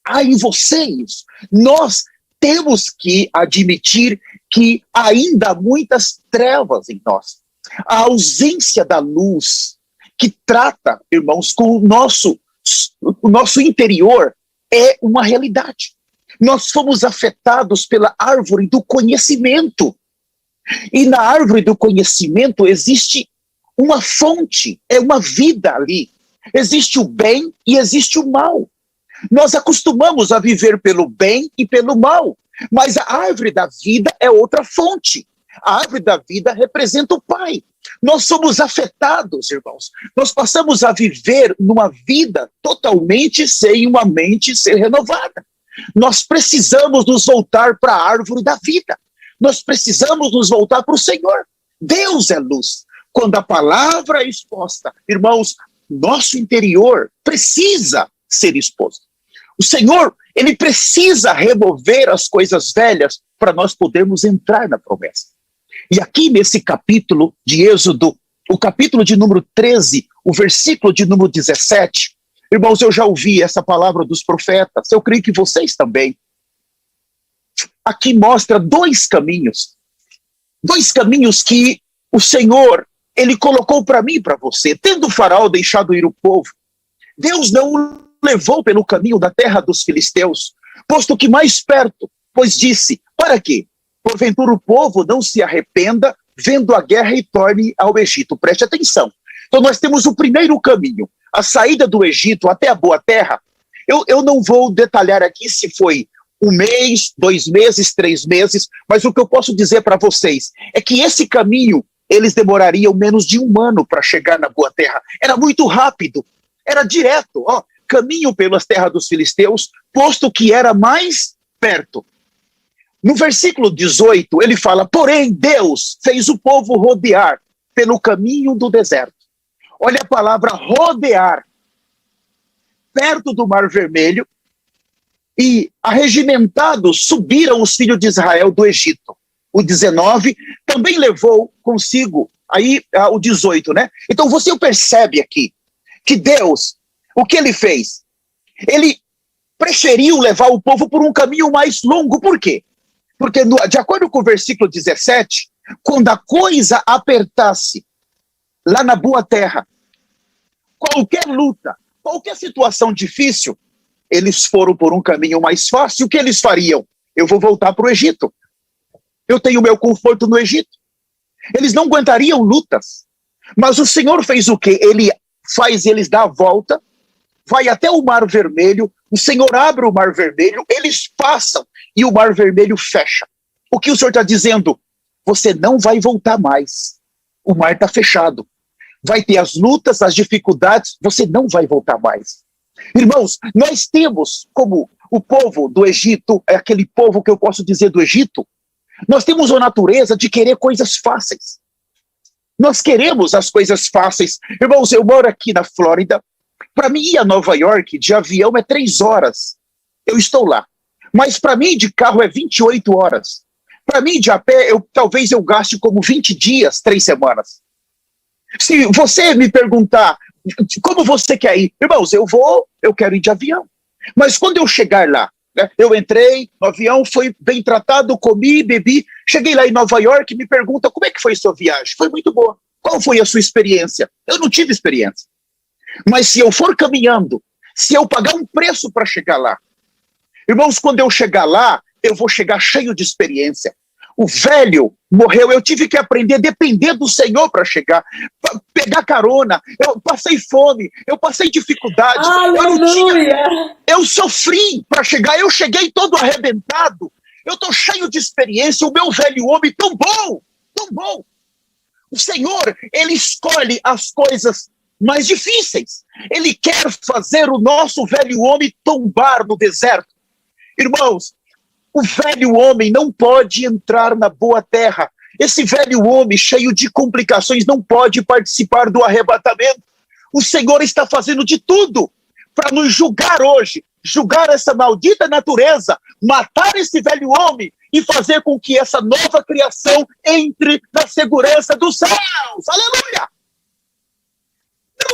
há em vocês. Nós temos que admitir que ainda há muitas trevas em nós. A ausência da luz que trata, irmãos, com o nosso interior é uma realidade. Nós fomos afetados pela árvore do conhecimento. E na árvore do conhecimento existe uma fonte, é uma vida ali. Existe o bem e existe o mal. Nós acostumamos a viver pelo bem e pelo mal, mas a árvore da vida é outra fonte. A árvore da vida representa o Pai. Nós somos afetados, irmãos. Nós passamos a viver numa vida totalmente sem uma mente ser renovada. Nós precisamos nos voltar para a árvore da vida. Nós precisamos nos voltar para o Senhor. Deus é luz. Quando a palavra é exposta, irmãos, nosso interior precisa ser exposto. O Senhor, ele precisa remover as coisas velhas para nós podermos entrar na promessa. E aqui nesse capítulo de Êxodo, o capítulo de número 13, o versículo de número 17, irmãos, eu já ouvi essa palavra dos profetas, eu creio que vocês também. Aqui mostra dois caminhos que o Senhor, ele colocou para mim e para você. Tendo o faraó deixado ir o povo, Deus não o levou pelo caminho da terra dos filisteus, posto que mais perto, pois disse: para quê? Porventura o povo não se arrependa, vendo a guerra e torne ao Egito. Preste atenção. Então nós temos o primeiro caminho, a saída do Egito até a boa terra. Eu não vou detalhar aqui se foi 1 mês, 2 meses, 3 meses, mas o que eu posso dizer para vocês é que esse caminho, eles demorariam menos de 1 ano para chegar na boa terra. Era muito rápido, era direto, caminho pelas terras dos filisteus, posto que era mais perto. No versículo 18, ele fala: porém Deus fez o povo rodear pelo caminho do deserto. Olha a palavra rodear, perto do Mar Vermelho, e arregimentados subiram os filhos de Israel do Egito. O 19 também levou consigo, aí o 18, né? Então você percebe aqui que Deus, o que ele fez? Ele preferiu levar o povo por um caminho mais longo. Por quê? Porque de acordo com o versículo 17, quando a coisa apertasse lá na boa terra, qualquer luta, qualquer situação difícil, eles foram por um caminho mais fácil. O que eles fariam? Eu vou voltar para o Egito. Eu tenho meu conforto no Egito. Eles não aguentariam lutas. Mas o Senhor fez o quê? Ele faz eles dar a volta, vai até o Mar Vermelho, o Senhor abre o Mar Vermelho, eles passam e o Mar Vermelho fecha. O que o Senhor está dizendo? Você não vai voltar mais. O mar está fechado. Vai ter as lutas, as dificuldades, você não vai voltar mais. Irmãos, nós temos como o povo do Egito, é aquele povo que eu posso dizer do Egito, nós temos a natureza de querer coisas fáceis. Nós queremos as coisas fáceis. Irmãos, eu moro aqui na Flórida. Para mim ir a Nova York de avião é 3 horas. Eu estou lá. Mas para mim de carro é 28 horas. Para mim de a pé, talvez eu gaste como 20 dias, 3 semanas. Se você me perguntar como você quer ir, irmãos, eu quero ir de avião. Mas quando eu chegar lá, né, eu entrei no avião, fui bem tratado, comi, bebi, cheguei lá em Nova York, me pergunta como é que foi sua viagem? Foi muito boa. Qual foi a sua experiência? Eu não tive experiência. Mas se eu for caminhando, se eu pagar um preço para chegar lá, irmãos, quando eu chegar lá, eu vou chegar cheio de experiência. O velho morreu, eu tive que aprender a depender do Senhor para chegar, pegar carona, eu passei fome, eu passei dificuldade, eu sofri para chegar, eu cheguei todo arrebentado, eu estou cheio de experiência, o meu velho homem tão bom, tão bom. O Senhor, Ele escolhe as coisas mais difíceis, Ele quer fazer o nosso velho homem tombar no deserto. Irmãos, o velho homem não pode entrar na boa terra. Esse velho homem, cheio de complicações, não pode participar do arrebatamento. O Senhor está fazendo de tudo para nos julgar hoje, julgar essa maldita natureza, matar esse velho homem e fazer com que essa nova criação entre na segurança dos céus. Aleluia!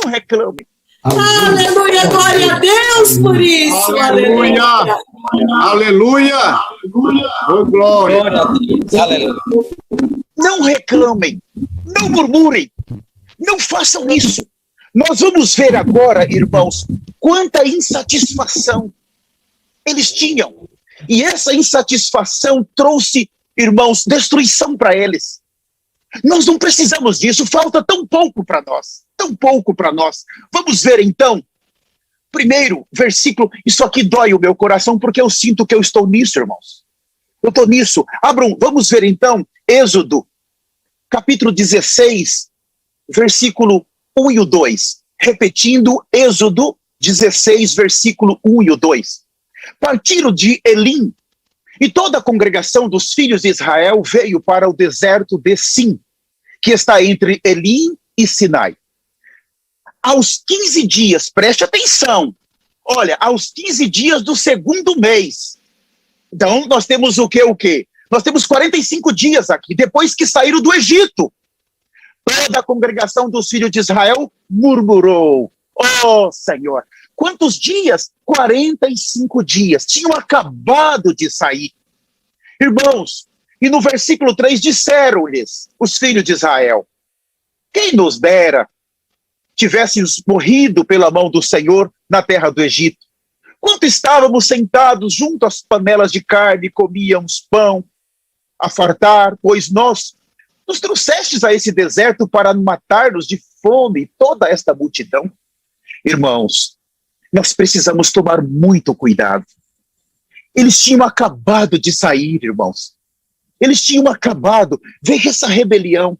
Não reclame.
Aleluia, glória a Deus por isso.
Aleluia! Aleluia! Oh, glória!
Aleluia.
Não reclamem, não murmurem, não façam isso. Nós vamos ver agora, irmãos, quanta insatisfação eles tinham. E essa insatisfação trouxe, irmãos, destruição para eles. Nós não precisamos disso, falta tão pouco para nós, tão pouco para nós. Vamos ver então, primeiro versículo, isso aqui dói o meu coração porque eu sinto que eu estou nisso, irmãos. Eu estou nisso. Abram, vamos ver então, Êxodo, capítulo 16, versículo 1 e o 2. Repetindo, Êxodo 16, versículo 1 e o 2. Partiram de Elim, e toda a congregação dos filhos de Israel veio para o deserto de Sim, que está entre Elim e Sinai. Aos 15 dias, preste atenção, olha, aos 15 dias do segundo mês. Então, nós temos o quê? Nós temos 45 dias aqui, depois que saíram do Egito. Toda a congregação dos filhos de Israel murmurou. Oh, Senhor, quantos dias? 45 dias. Tinham acabado de sair. Irmãos, e no versículo 3 disseram-lhes os filhos de Israel: quem nos dera tivéssemos morrido pela mão do Senhor na terra do Egito, quando estávamos sentados junto às panelas de carne, comíamos pão a fartar, pois nós nos trouxestes a esse deserto para matar-nos de fome toda esta multidão. Irmãos, nós precisamos tomar muito cuidado. Eles tinham acabado de sair, irmãos. Eles tinham acabado. Veja essa rebelião.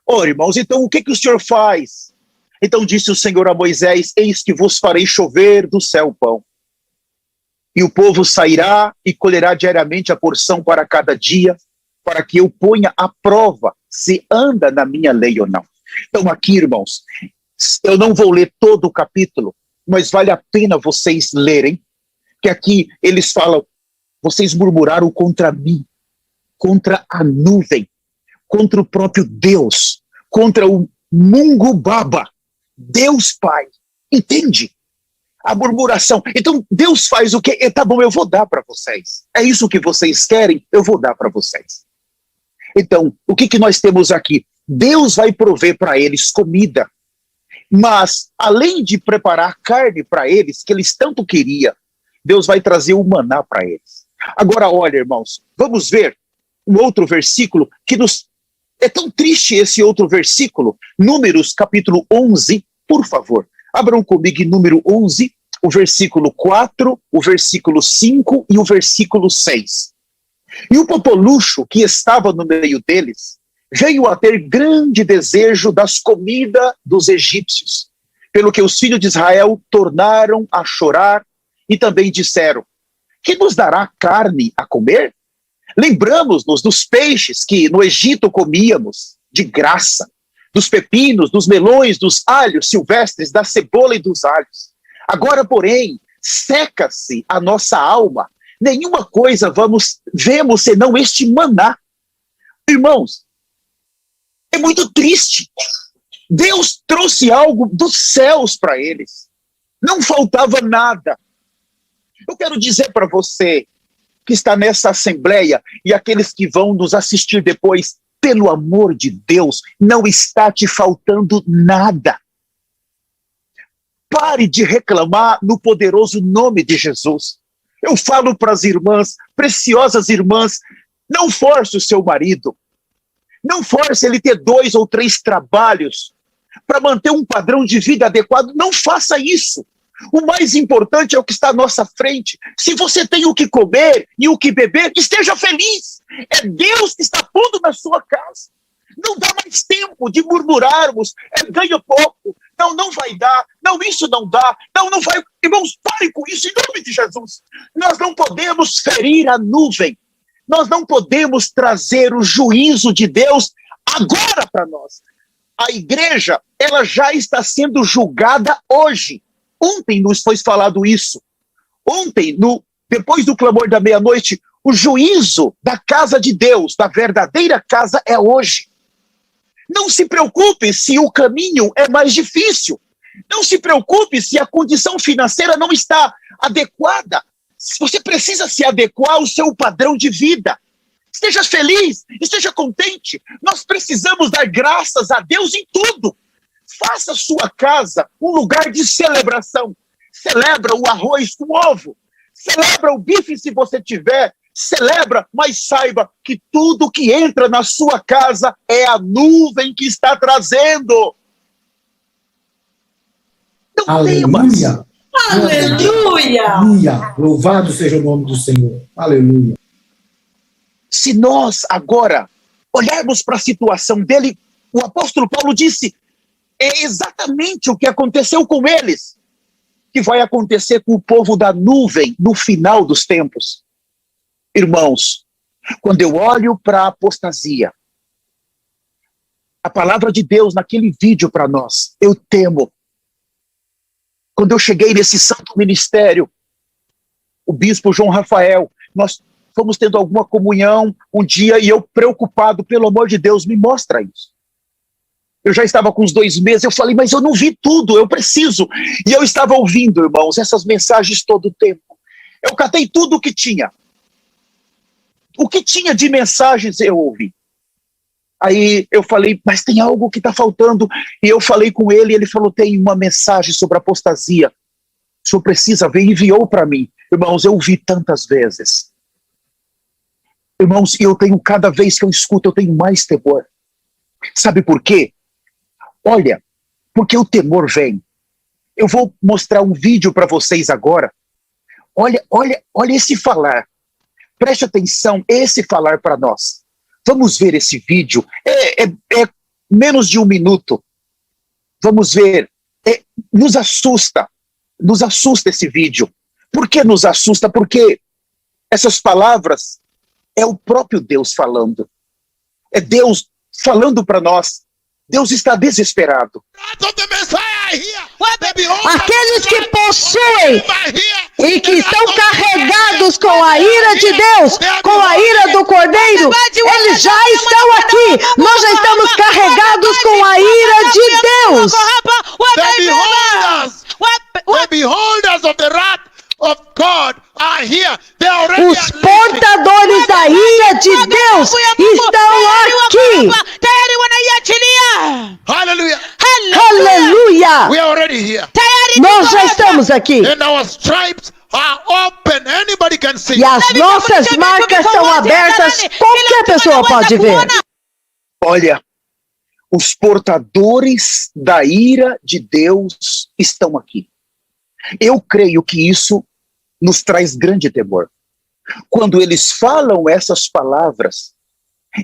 Oh, irmãos, então o que o Senhor faz? Então disse o Senhor a Moisés: eis que vos farei chover do céu pão. E o povo sairá e colherá diariamente a porção para cada dia, para que eu ponha à prova se anda na minha lei ou não. Então aqui, irmãos, eu não vou ler todo o capítulo, mas vale a pena vocês lerem, que aqui eles falam: vocês murmuraram contra mim, contra a nuvem, contra o próprio Deus, contra o Mungu Baba, Deus Pai. Entende? A murmuração. Então Deus faz o quê? Tá bom, eu vou dar para vocês. É isso que vocês querem? Eu vou dar para vocês. Então, o que nós temos aqui? Deus vai prover para eles comida, mas além de preparar carne para eles, que eles tanto queriam, Deus vai trazer o maná para eles. Agora, olha, irmãos, vamos ver um outro versículo que nos... É tão triste esse outro versículo, Números capítulo 11, por favor. Abram comigo em número 11, o versículo 4, o versículo 5 e o versículo 6. E o popolucho que estava no meio deles veio a ter grande desejo das comidas dos egípcios, pelo que os filhos de Israel tornaram a chorar e também disseram: que nos dará carne a comer? Lembramos-nos dos peixes que no Egito comíamos de graça, dos pepinos, dos melões, dos alhos silvestres, da cebola e dos alhos. Agora, porém, seca-se a nossa alma, nenhuma coisa vemos senão este maná. Irmãos, é muito triste. Deus trouxe algo dos céus para eles. Não faltava nada. Eu quero dizer para você que está nessa assembleia e aqueles que vão nos assistir depois, pelo amor de Deus, não está te faltando nada. Pare de reclamar no poderoso nome de Jesus. Eu falo para as irmãs, preciosas irmãs, Não force o seu marido. Não force ele ter 2 ou 3 trabalhos para manter um padrão de vida adequado. Não faça isso. O mais importante é o que está à nossa frente. Se você tem o que comer e o que beber, esteja feliz. É Deus que está pondo na sua casa. Não dá mais tempo de murmurarmos. Ganha pouco. Não, não vai dar. Não, isso não dá. Não, não vai. Irmãos, parem com isso em nome de Jesus. Nós não podemos ferir a nuvem. Nós não podemos trazer o juízo de Deus agora para nós. A igreja, ela já está sendo julgada hoje. Ontem nos foi falado isso. Ontem, depois do clamor da meia-noite, o juízo da casa de Deus, da verdadeira casa, é hoje. Não se preocupe se o caminho é mais difícil. Não se preocupe se a condição financeira não está adequada. Você precisa se adequar ao seu padrão de vida. Esteja feliz, esteja contente. Nós precisamos dar graças a Deus em tudo. Faça sua casa um lugar de celebração. Celebra o arroz com ovo. Celebra o bife se você tiver. Celebra, mas saiba que tudo que entra na sua casa é a nuvem que está trazendo. Não temas.
Aleluia.
Aleluia!
Aleluia. Louvado seja o nome do Senhor. Aleluia.
Se nós agora olharmos para a situação dele, o apóstolo Paulo disse, é exatamente o que aconteceu com eles, que vai acontecer com o povo da nuvem no final dos tempos. Irmãos, quando eu olho para a apostasia, a palavra de Deus naquele vídeo para nós, eu temo. Quando eu cheguei nesse santo ministério, o bispo João Rafael, nós fomos tendo alguma comunhão um dia e eu preocupado, pelo amor de Deus, me mostra isso. Eu já estava com uns 2 meses, eu falei, mas eu não vi tudo, eu preciso. E eu estava ouvindo, irmãos, essas mensagens todo o tempo. Eu catei tudo o que tinha. O que tinha de mensagens eu ouvi. Aí eu falei, mas tem algo que está faltando. E eu falei com ele, e ele falou, tem uma mensagem sobre apostasia. O senhor precisa ver, e enviou para mim. Irmãos, eu ouvi tantas vezes. Irmãos, eu tenho, cada vez que eu escuto, eu tenho mais temor. Sabe por quê? Olha, porque o temor vem. Eu vou mostrar um vídeo para vocês agora. Olha esse falar. Preste atenção, esse falar para nós. Vamos ver esse vídeo. É menos de 1 minuto. Vamos ver. Nos assusta esse vídeo. Por que nos assusta? Porque essas palavras é o próprio Deus falando. É Deus falando para nós. Deus está desesperado.
Aqueles que possuem e que estão carregados com a ira de Deus, com a ira do Cordeiro, eles já estão aqui. Nós já estamos carregados com a ira de Deus.
The beholders of the wrath of God are here. They are already
Os portadores da ira de Deus estão aqui.
Hallelujah.
Aleluia!
We are already here.
Nós já estamos aqui.
And our stripes are open. Anybody can see.
E as nossas marcas são abertas. Qualquer pessoa pode ver.
Olha, os portadores da ira de Deus estão aqui. Eu creio que isso nos traz grande temor. Quando eles falam essas palavras,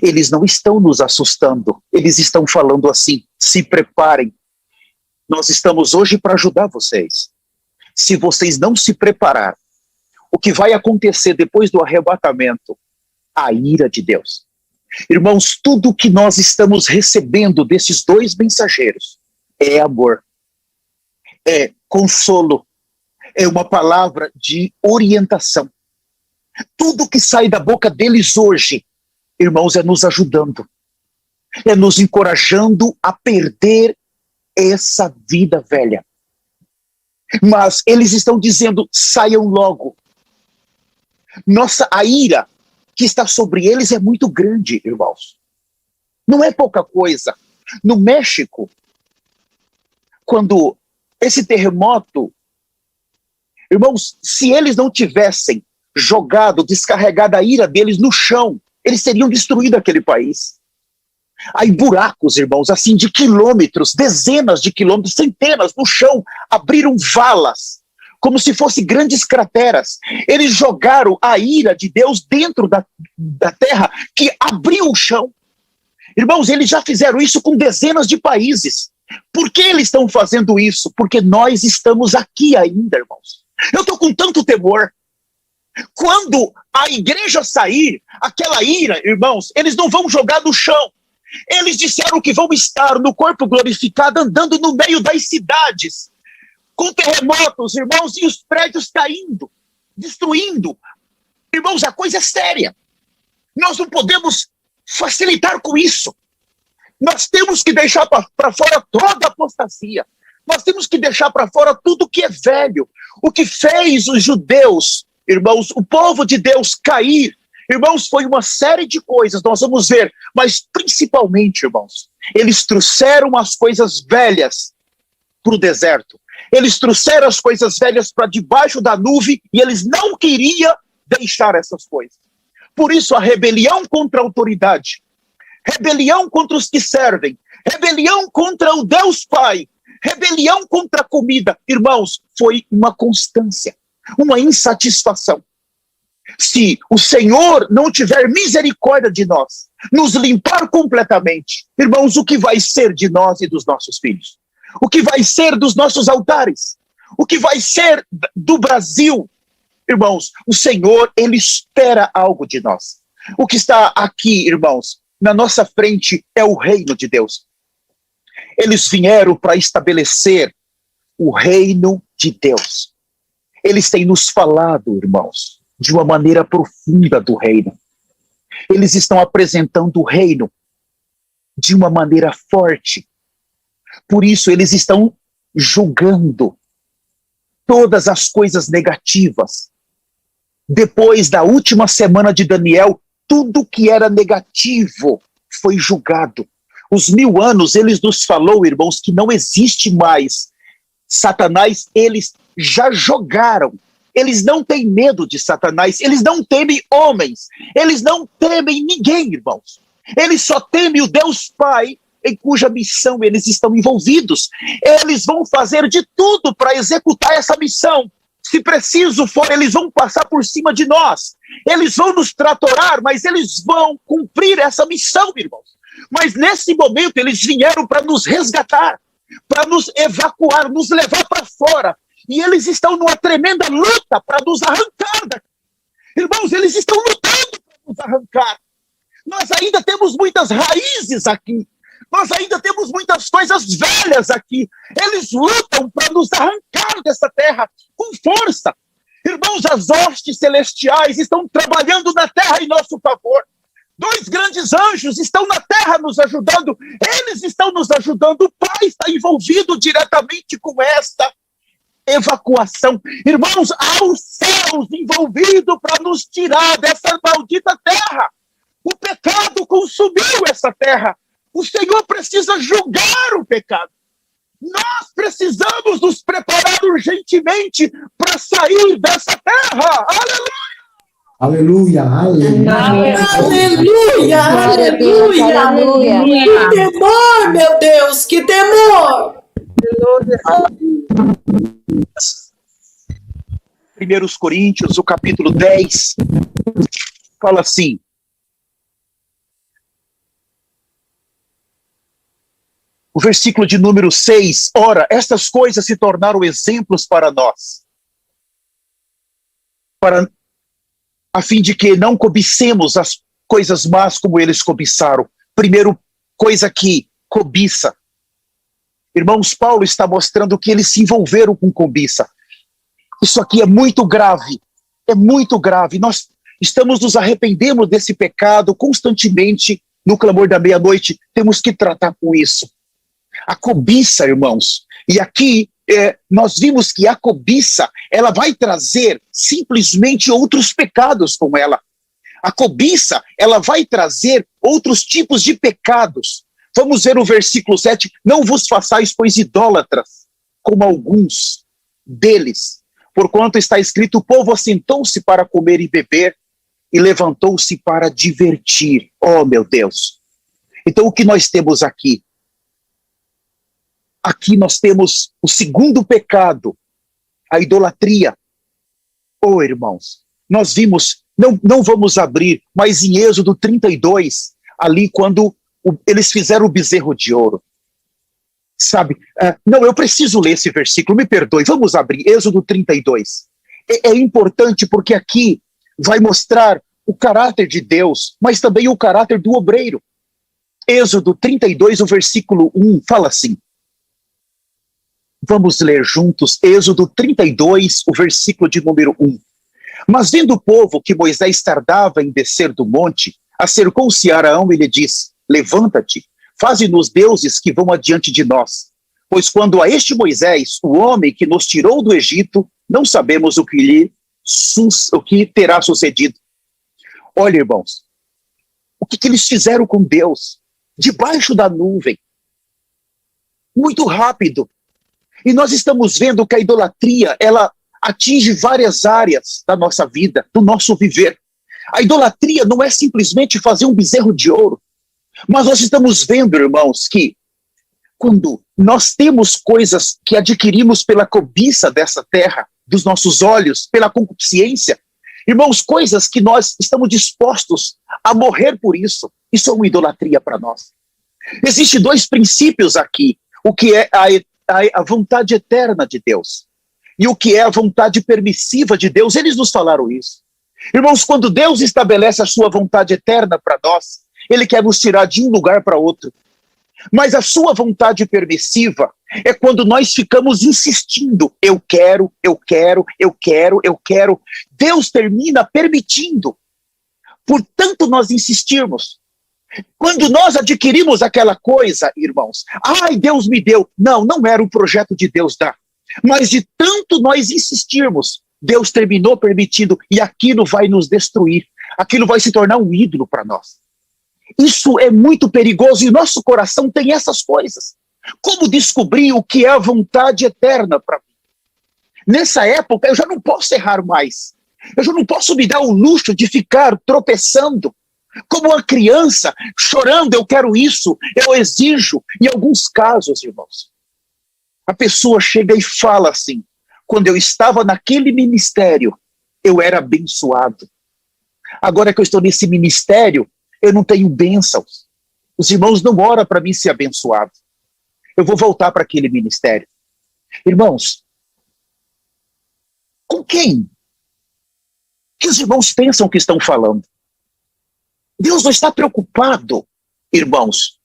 eles não estão nos assustando. Eles estão falando assim, se preparem. Nós estamos hoje para ajudar vocês. Se vocês não se preparar, o que vai acontecer depois do arrebatamento? A ira de Deus. Irmãos, tudo que nós estamos recebendo desses 2 mensageiros é amor, é consolo, é uma palavra de orientação. Tudo que sai da boca deles hoje, irmãos, é nos ajudando, é nos encorajando a perder essa vida velha. Mas eles estão dizendo, saiam logo. A ira que está sobre eles é muito grande, irmãos. Não é pouca coisa. No México, quando esse terremoto, irmãos, se eles não tivessem descarregado a ira deles no chão, eles teriam destruído aquele país. Aí buracos, irmãos, assim de quilômetros, dezenas de quilômetros, centenas no chão, abriram valas, como se fossem grandes crateras. Eles jogaram a ira de Deus dentro da terra, que abriu o chão. Irmãos, eles já fizeram isso com dezenas de países. Por que eles estão fazendo isso? Porque nós estamos aqui ainda, irmãos. Eu estou com tanto temor. Quando a igreja sair, aquela ira, irmãos, eles não vão jogar no chão. Eles disseram que vão estar no corpo glorificado, andando no meio das cidades, com terremotos, irmãos, e os prédios caindo, destruindo. Irmãos, a coisa é séria. Nós não podemos facilitar com isso. Nós temos que deixar para fora toda a apostasia. Nós temos que deixar para fora tudo que é velho. O que fez os judeus, irmãos, o povo de Deus cair, irmãos, foi uma série de coisas, nós vamos ver, mas principalmente, irmãos, eles trouxeram as coisas velhas para o deserto. Eles trouxeram as coisas velhas para debaixo da nuvem e eles não queriam deixar essas coisas. Por isso a rebelião contra a autoridade, rebelião contra os que servem, rebelião contra o Deus Pai, rebelião contra a comida, irmãos, foi uma constância, uma insatisfação. Se o Senhor não tiver misericórdia de nós, nos limpar completamente, irmãos, o que vai ser de nós e dos nossos filhos? O que vai ser dos nossos altares? O que vai ser do Brasil? Irmãos, o Senhor, Ele espera algo de nós. O que está aqui, irmãos, na nossa frente é o reino de Deus. Eles vieram para estabelecer o reino de Deus. Eles têm nos falado, irmãos, de uma maneira profunda do reino. Eles estão apresentando o reino de uma maneira forte. Por isso, eles estão julgando todas as coisas negativas. Depois da última semana de Daniel, tudo que era negativo foi julgado. Os 1000 anos, eles nos falou, irmãos, que não existe mais. Satanás, eles já jogaram. Eles não têm medo de Satanás, eles não temem homens, eles não temem ninguém, irmãos. Eles só temem o Deus Pai, em cuja missão eles estão envolvidos. Eles vão fazer de tudo para executar essa missão. Se preciso for, eles vão passar por cima de nós. Eles vão nos tratorar, mas eles vão cumprir essa missão, irmãos. Mas nesse momento eles vieram para nos resgatar, para nos evacuar, nos levar para fora. E eles estão numa tremenda luta para nos arrancar daqui. Irmãos, eles estão lutando para nos arrancar. Nós ainda temos muitas raízes aqui. Nós ainda temos muitas coisas velhas aqui. Eles lutam para nos arrancar dessa terra com força. Irmãos, as hostes celestiais estão trabalhando na terra em nosso favor. 2 grandes anjos estão na terra nos ajudando. Eles estão nos ajudando. O Pai está envolvido diretamente com esta evacuação. Irmãos, há os céus envolvidos para nos tirar dessa maldita terra. O pecado consumiu essa terra. O Senhor precisa julgar o pecado. Nós precisamos nos preparar urgentemente para sair dessa terra. Aleluia!
Aleluia, aleluia.
Aleluia, aleluia, aleluia. Que temor, meu Deus, que temor.
1 Coríntios, o capítulo 10, fala assim: o versículo de número 6, ora, estas coisas se tornaram exemplos para nós, a fim de que não cobicemos as coisas más como eles cobiçaram. Primeiro, coisa que cobiça. Irmãos, Paulo está mostrando que eles se envolveram com cobiça. Isso aqui é muito grave, nós estamos nos arrependendo desse pecado constantemente no clamor da meia-noite, temos que tratar com isso. A cobiça, irmãos, e aqui nós vimos que a cobiça, ela vai trazer simplesmente outros pecados com ela. A cobiça, ela vai trazer outros tipos de pecados. Vamos ver o versículo 7, não vos façais, pois, idólatras, como alguns deles, porquanto está escrito, o povo assentou-se para comer e beber, e levantou-se para divertir. Oh, meu Deus! Então, o que nós temos aqui? Aqui nós temos o segundo pecado, a idolatria. Oh, irmãos, nós vimos, não vamos abrir, mas em Êxodo 32, ali quando eles fizeram o bezerro de ouro. Sabe, não, eu preciso ler esse versículo, me perdoe, vamos abrir, Êxodo 32. É importante porque aqui vai mostrar o caráter de Deus, mas também o caráter do obreiro. Êxodo 32, o versículo 1, fala assim. Vamos ler juntos, Êxodo 32, o versículo de número 1. Mas vendo o povo que Moisés tardava em descer do monte, acercou-se a Arão e lhe disse, levanta-te, faze-nos deuses que vão adiante de nós. Pois quando a este Moisés, o homem que nos tirou do Egito, não sabemos o que terá sucedido. Olha, irmãos, o que eles fizeram com Deus? Debaixo da nuvem. Muito rápido. E nós estamos vendo que a idolatria, ela atinge várias áreas da nossa vida, do nosso viver. A idolatria não é simplesmente fazer um bezerro de ouro. Mas nós estamos vendo, irmãos, que quando nós temos coisas que adquirimos pela cobiça dessa terra, dos nossos olhos, pela concupiscência, irmãos, coisas que nós estamos dispostos a morrer por isso, isso é uma idolatria para nós. Existem dois princípios aqui, o que é a vontade eterna de Deus e o que é a vontade permissiva de Deus. Eles nos falaram isso. Irmãos, quando Deus estabelece a sua vontade eterna para nós, Ele quer nos tirar de um lugar para outro. Mas a sua vontade permissiva é quando nós ficamos insistindo, eu quero. Deus termina permitindo. Portanto, nós insistirmos. Quando nós adquirimos aquela coisa, irmãos, ai, Deus me deu. Não era o projeto de Deus dar. Mas de tanto nós insistirmos, Deus terminou permitindo e aquilo vai nos destruir. Aquilo vai se tornar um ídolo para nós. Isso é muito perigoso e o nosso coração tem essas coisas. Como descobrir o que é a vontade eterna para mim? Nessa época eu já não posso errar mais. Eu já não posso me dar o luxo de ficar tropeçando. Como uma criança chorando, eu quero isso, eu exijo. Em alguns casos, irmãos, a pessoa chega e fala assim, quando eu estava naquele ministério, eu era abençoado. Agora que eu estou nesse ministério, eu não tenho bênçãos. Os irmãos não oram para mim ser abençoado. Eu vou voltar para aquele ministério. Irmãos, com quem que os irmãos pensam que estão falando? Deus não está preocupado, irmãos,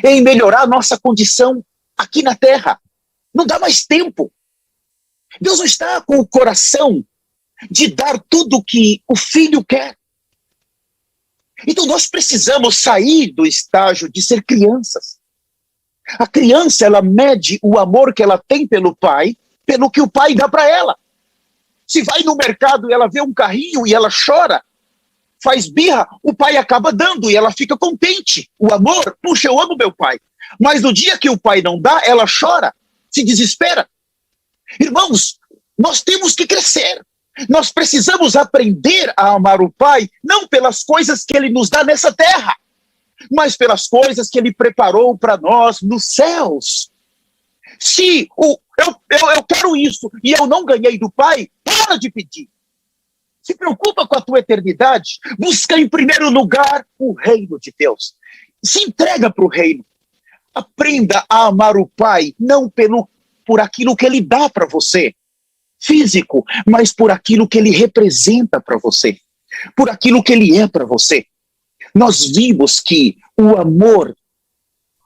em melhorar a nossa condição aqui na terra. Não dá mais tempo. Deus não está com o coração de dar tudo o que o filho quer. Então nós precisamos sair do estágio de ser crianças. A criança, ela mede o amor que ela tem pelo pai, pelo que o pai dá para ela. Se vai no mercado e ela vê um carrinho e ela chora, faz birra, o pai acaba dando e ela fica contente. O amor, puxa, eu amo meu pai. Mas no dia que o pai não dá, ela chora, se desespera. Irmãos, nós temos que crescer. Nós precisamos aprender a amar o Pai, não pelas coisas que Ele nos dá nessa terra, mas pelas coisas que Ele preparou para nós nos céus. Se eu quero isso e eu não ganhei do Pai, para de pedir. Se preocupa com a tua eternidade, busca em primeiro lugar o reino de Deus. Se entrega para o reino. Aprenda a amar o Pai, não por aquilo que Ele dá para você, físico, mas por aquilo que Ele representa para você, por aquilo que Ele é para você. Nós vimos que o amor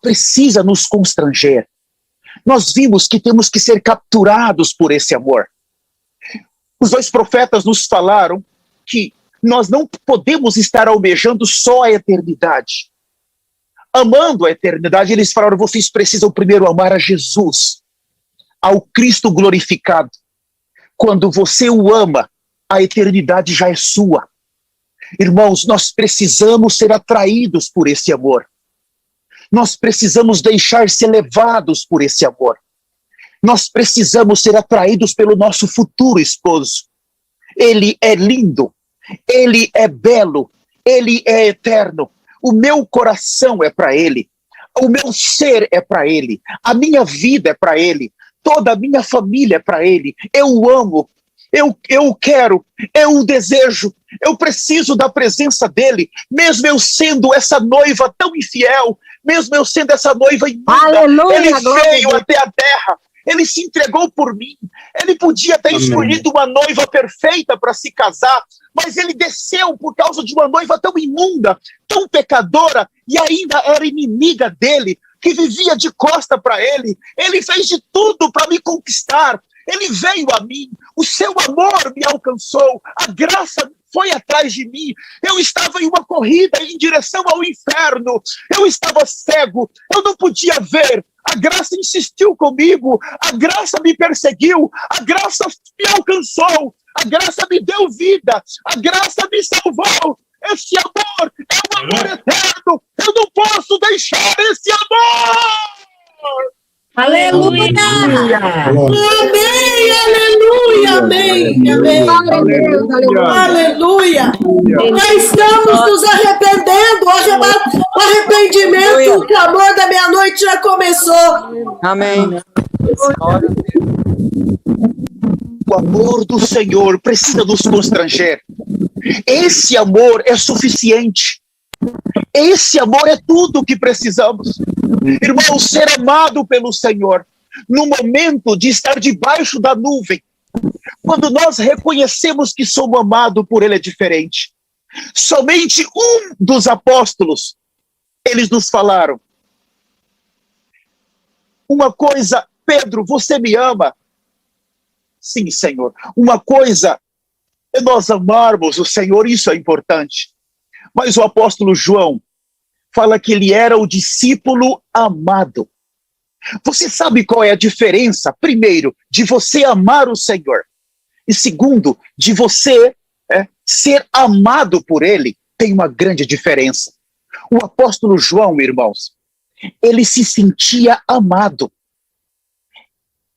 precisa nos constranger. Nós vimos que temos que ser capturados por esse amor. Os dois profetas nos falaram que nós não podemos estar almejando só a eternidade. Amando a eternidade, eles falaram, vocês precisam primeiro amar a Jesus, ao Cristo glorificado. Quando você o ama, a eternidade já é sua. Irmãos, nós precisamos ser atraídos por esse amor. Nós precisamos deixar ser levados por esse amor. Nós precisamos ser atraídos pelo nosso futuro esposo. Ele é lindo, Ele é belo, ele é eterno. O meu coração é para ele, o meu ser é para ele, a minha vida é para ele, toda a minha família é para ele. Eu o amo, eu quero, eu o desejo, eu preciso da presença dele, mesmo eu sendo essa noiva tão infiel, mesmo eu sendo essa noiva imunda.
Aleluia,
ele
glória
veio
a Deus.
até a terra. Ele se entregou por mim. Ele podia ter escolhido uma noiva perfeita para se casar, mas ele desceu por causa de uma noiva tão imunda, tão pecadora, e ainda era inimiga dele, que vivia de costa para ele. Ele fez de tudo para me conquistar. Ele veio a mim. O seu amor me alcançou. A graça foi atrás de mim. Eu estava em uma corrida em direção ao inferno. Eu estava cego. Eu não podia ver. A graça insistiu comigo, a graça me perseguiu, a graça me alcançou, a graça me deu vida, a graça me salvou. Esse amor é um amor eterno, eu não posso deixar esse amor!
Aleluia!
Amém, aleluia, amém, amém.
Glória a Deus, aleluia.
Aleluia! Nós estamos nos arrependendo, o arrependimento, o clamor da meia-noite já começou.
Amém.
O amor do Senhor precisa nos constranger. Esse amor é suficiente. Esse amor é tudo o que precisamos. Irmão, ser amado pelo Senhor, no momento de estar debaixo da nuvem, quando nós reconhecemos que somos amados por Ele, é diferente. Somente um dos apóstolos, eles nos falaram uma coisa: Pedro, você me ama? Sim, Senhor. Uma coisa é nós amarmos o Senhor, isso é importante. Mas o apóstolo João fala que ele era o discípulo amado. Você sabe qual é a diferença? Primeiro, de você amar o Senhor. E segundo, de você ser amado por Ele. Tem uma grande diferença. O apóstolo João, irmãos, ele se sentia amado.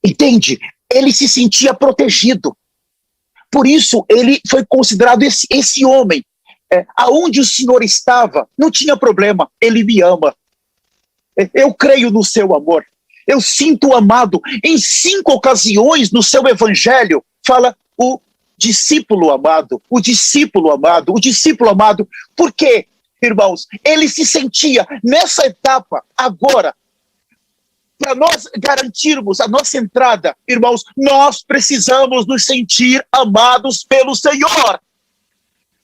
Entende? Ele se sentia protegido. Por isso, ele foi considerado esse homem. Aonde o Senhor estava, não tinha problema, Ele me ama. Eu creio no seu amor. Eu sinto amado. Em 5 ocasiões no seu evangelho, fala o discípulo amado, o discípulo amado, o discípulo amado. Por quê, irmãos? Ele se sentia nessa etapa, agora, para nós garantirmos a nossa entrada, irmãos, nós precisamos nos sentir amados pelo Senhor.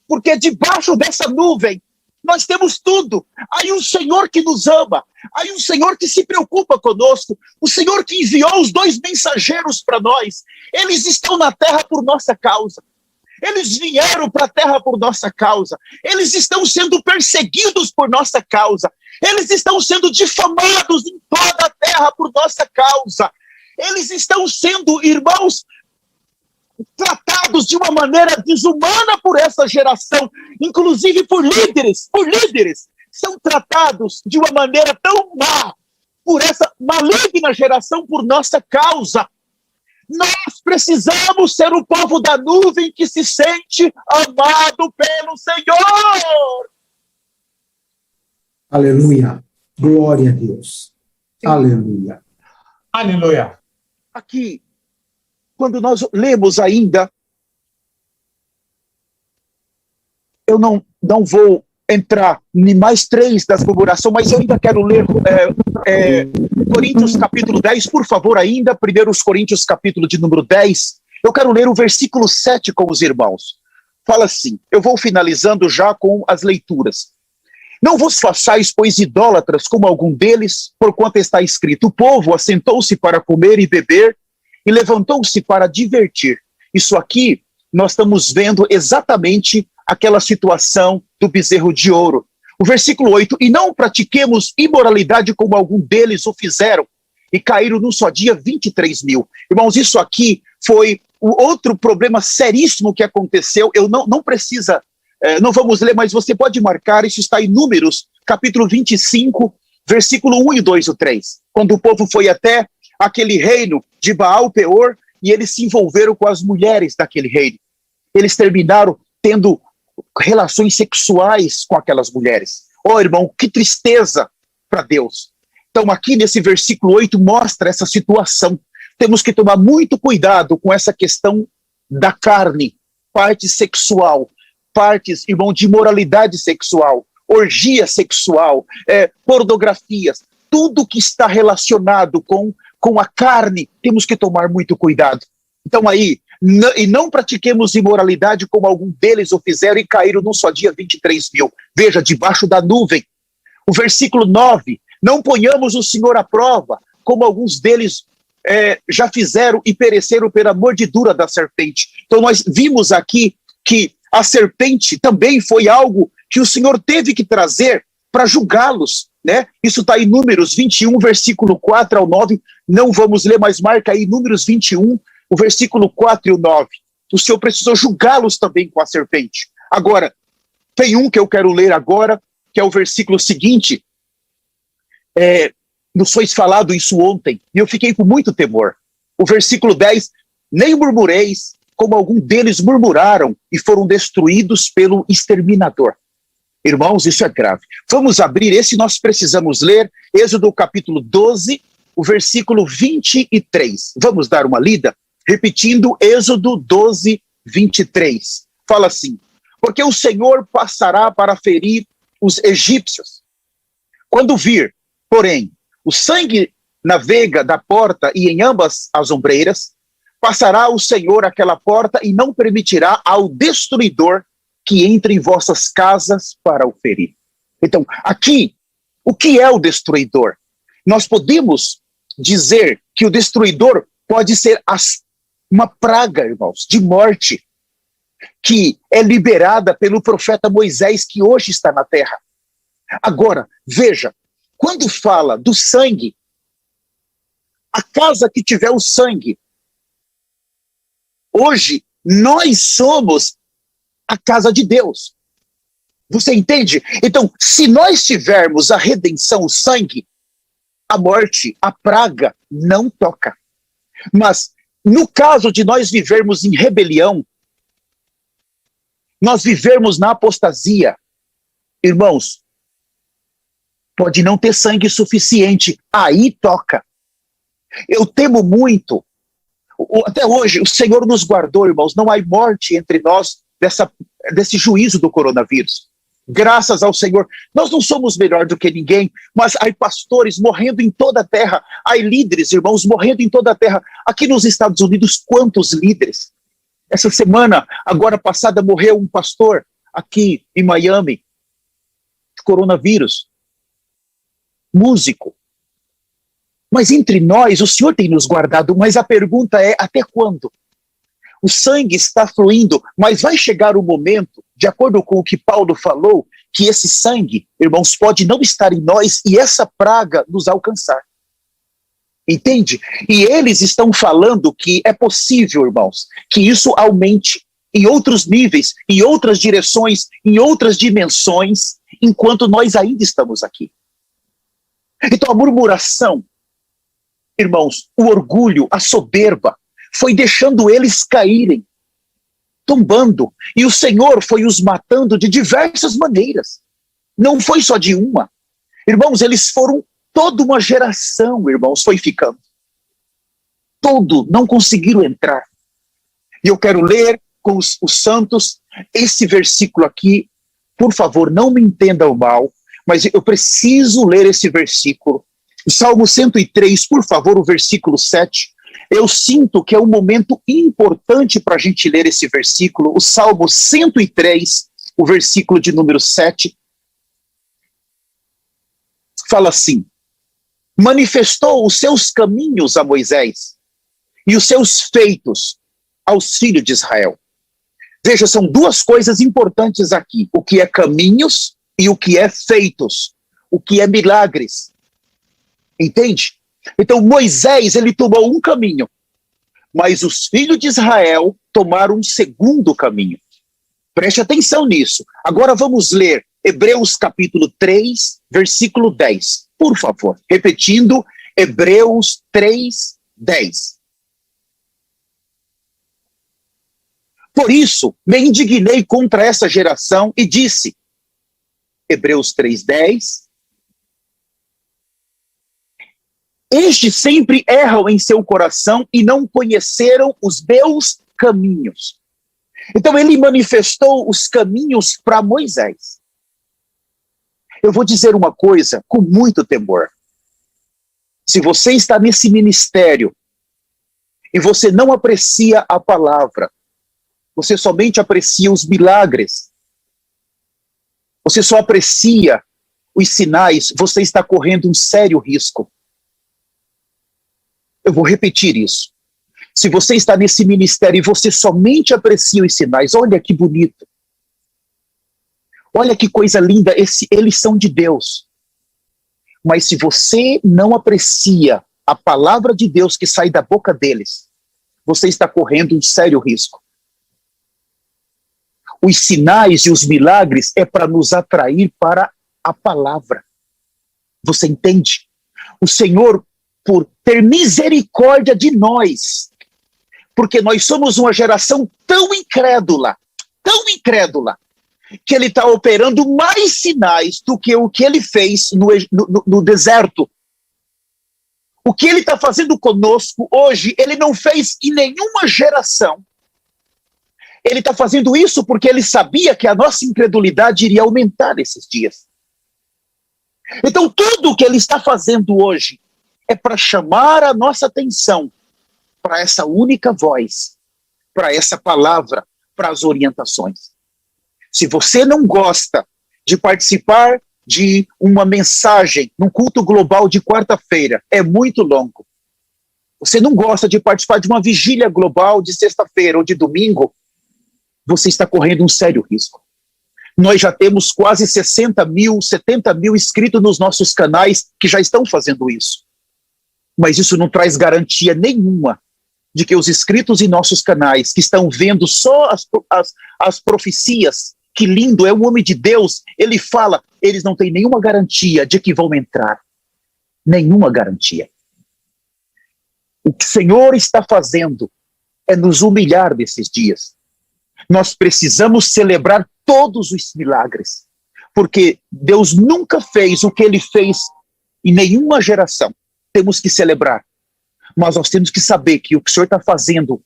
Porque debaixo dessa nuvem, nós temos tudo. Aí um Senhor que nos ama, aí um Senhor que se preocupa conosco, o Senhor que enviou os 2 mensageiros para nós. Eles estão na terra por nossa causa. Eles vieram para a terra por nossa causa. Eles estão sendo perseguidos por nossa causa. Eles estão sendo difamados em toda a terra por nossa causa. Eles estão sendo, irmãos, tratados de uma maneira desumana por essa geração, inclusive por líderes, são tratados de uma maneira tão má por essa maligna geração por nossa causa. Nós precisamos ser o povo da nuvem que se sente amado pelo Senhor.
Aleluia. Glória a Deus. Aleluia.
Aleluia.
Aqui, quando nós lemos ainda, eu não vou entrar em mais 3 das murmurações, mas eu ainda quero ler Coríntios capítulo 10, por favor, ainda, 1 Coríntios capítulo de número 10, eu quero ler o versículo 7 com os irmãos. Fala assim, eu vou finalizando já com as leituras. Não vos façais, pois, idólatras como algum deles, porquanto está escrito, o povo assentou-se para comer e beber, e levantou-se para divertir. Isso aqui, nós estamos vendo exatamente aquela situação do bezerro de ouro. O versículo 8, e não pratiquemos imoralidade como algum deles o fizeram, e caíram num só dia 23 mil. Irmãos, isso aqui foi o outro problema seríssimo que aconteceu. Eu não precisa, não vamos ler, mas você pode marcar, isso está em Números, capítulo 25, versículo 1 e 2 e 3. Quando o povo foi até aquele reino de Baal Peor, e eles se envolveram com as mulheres daquele reino. Eles terminaram tendo relações sexuais com aquelas mulheres. Oh, irmão, que tristeza para Deus. Então, aqui nesse versículo 8 mostra essa situação. Temos que tomar muito cuidado com essa questão da carne, parte sexual, partes, irmão, de imoralidade sexual, orgia sexual, pornografias, tudo que está relacionado com a carne, temos que tomar muito cuidado. Então aí, e não pratiquemos imoralidade como algum deles o fizeram e caíram num só dia 23 mil. Veja, debaixo da nuvem. O versículo 9, não ponhamos o Senhor à prova, como alguns deles já fizeram e pereceram pela mordidura da serpente. Então nós vimos aqui que a serpente também foi algo que o Senhor teve que trazer para julgá-los, né? Isso está em Números 21, versículo 4 ao 9, não vamos ler, mas marca aí Números 21, o versículo 4 e o 9. O Senhor precisou julgá-los também com a serpente. Agora, tem um que eu quero ler agora, que é o versículo seguinte, nos foi falado isso ontem, e eu fiquei com muito temor. O versículo 10, nem murmureis, como algum deles murmuraram e foram destruídos pelo exterminador. Irmãos, isso é grave. Vamos abrir, esse nós precisamos ler, Êxodo capítulo 12, o versículo 23. Vamos dar uma lida? Repetindo, Êxodo 12, 23. Fala assim, porque o Senhor passará para ferir os egípcios. Quando vir, porém, o sangue na vega da porta e em ambas as ombreiras, passará o Senhor aquela porta e não permitirá ao destruidor que entre em vossas casas para o ferir. Então, aqui, o que é o destruidor? Nós podemos dizer que o destruidor pode ser uma praga, irmãos, de morte, que é liberada pelo profeta Moisés, que hoje está na terra. Agora, veja, quando fala do sangue, a casa que tiver o sangue, hoje nós somos a casa de Deus. Você entende? Então, se nós tivermos a redenção, o sangue, a morte, a praga não toca. Mas, no caso de nós vivermos em rebelião, nós vivermos na apostasia, irmãos, pode não ter sangue suficiente, aí toca. Eu temo muito, até hoje o Senhor nos guardou, irmãos, não há morte entre nós desse juízo do coronavírus. Graças ao Senhor, nós não somos melhor do que ninguém, mas há pastores morrendo em toda a terra, há líderes, irmãos, morrendo em toda a terra. Aqui nos Estados Unidos, quantos líderes? Essa semana, agora passada, morreu um pastor aqui em Miami, de coronavírus, músico. Mas entre nós, o Senhor tem nos guardado, mas a pergunta é, até quando? O sangue está fluindo, mas vai chegar o momento, de acordo com o que Paulo falou, que esse sangue, irmãos, pode não estar em nós e essa praga nos alcançar. Entende? E eles estão falando que é possível, irmãos, que isso aumente em outros níveis, em outras direções, em outras dimensões, enquanto nós ainda estamos aqui. Então a murmuração, irmãos, o orgulho, a soberba, foi deixando eles caírem, tombando, e o Senhor foi os matando de diversas maneiras, não foi só de uma. Irmãos, eles foram, toda uma geração, irmãos, foi ficando. Todo, não conseguiram entrar. E eu quero ler com os santos esse versículo aqui, por favor, não me entendam mal, mas eu preciso ler esse versículo. O Salmo 103, por favor, o versículo 7. Eu sinto que é um momento importante para a gente ler esse versículo, o Salmo 103, o versículo de número 7, fala assim, manifestou os seus caminhos a Moisés e os seus feitos aos filhos de Israel. Veja, são duas coisas importantes aqui, o que é caminhos e o que é feitos, o que é milagres, entende? Então Moisés, ele tomou um caminho, mas os filhos de Israel tomaram um segundo caminho. Preste atenção nisso. Agora vamos ler Hebreus capítulo 3, versículo 10. Por favor, repetindo, Hebreus 3, 10. Por isso, me indignei contra essa geração e disse, Hebreus 3:10, estes sempre erram em seu coração e não conheceram os meus caminhos. Então ele manifestou os caminhos para Moisés. Eu vou dizer uma coisa com muito temor. Se você está nesse ministério e você não aprecia a palavra, você somente aprecia os milagres, você só aprecia os sinais, você está correndo um sério risco. Eu vou repetir isso. Se você está nesse ministério e você somente aprecia os sinais, olha que bonito. Olha que coisa linda, eles são de Deus. Mas se você não aprecia a palavra de Deus que sai da boca deles, você está correndo um sério risco. Os sinais e os milagres é para nos atrair para a palavra. Você entende? O Senhor, por ter misericórdia de nós, porque nós somos uma geração tão incrédula, que ele está operando mais sinais do que o que ele fez no deserto. O que ele está fazendo conosco hoje, ele não fez em nenhuma geração. Ele está fazendo isso porque ele sabia que a nossa incredulidade iria aumentar nesses dias. Então tudo o que ele está fazendo hoje é para chamar a nossa atenção para essa única voz, para essa palavra, para as orientações. Se você não gosta de participar de uma mensagem num culto global de quarta-feira, é muito longo. Você não gosta de participar de uma vigília global de sexta-feira ou de domingo, você está correndo um sério risco. Nós já temos quase 60 mil, 70 mil inscritos nos nossos canais que já estão fazendo isso. Mas isso não traz garantia nenhuma de que os inscritos em nossos canais, que estão vendo só as profecias, que lindo, é um homem de Deus, ele fala, eles não têm nenhuma garantia de que vão entrar. Nenhuma garantia. O que o Senhor está fazendo é nos humilhar nesses dias. Nós precisamos celebrar todos os milagres, porque Deus nunca fez o que ele fez em nenhuma geração. Temos que celebrar, mas nós temos que saber que o que o Senhor está fazendo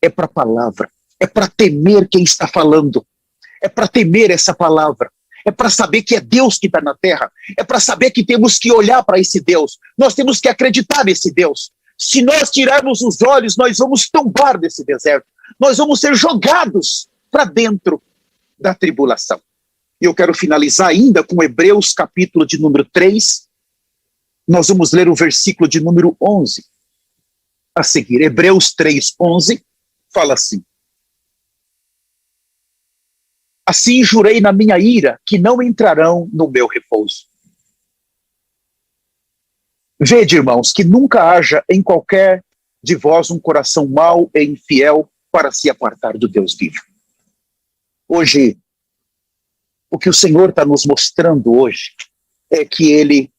é para a palavra, é para temer quem está falando, é para temer essa palavra, é para saber que é Deus que está na terra, é para saber que temos que olhar para esse Deus, nós temos que acreditar nesse Deus. Se nós tirarmos os olhos, nós vamos tombar desse deserto, nós vamos ser jogados para dentro da tribulação. E eu quero finalizar ainda com Hebreus capítulo de número 3, nós vamos ler o versículo de número 11 a seguir. Hebreus 3:11 fala assim: assim jurei na minha ira que não entrarão no meu repouso. Vede, irmãos, que nunca haja em qualquer de vós um coração mau e infiel para se apartar do Deus vivo. Hoje, o que o Senhor está nos mostrando hoje é que ele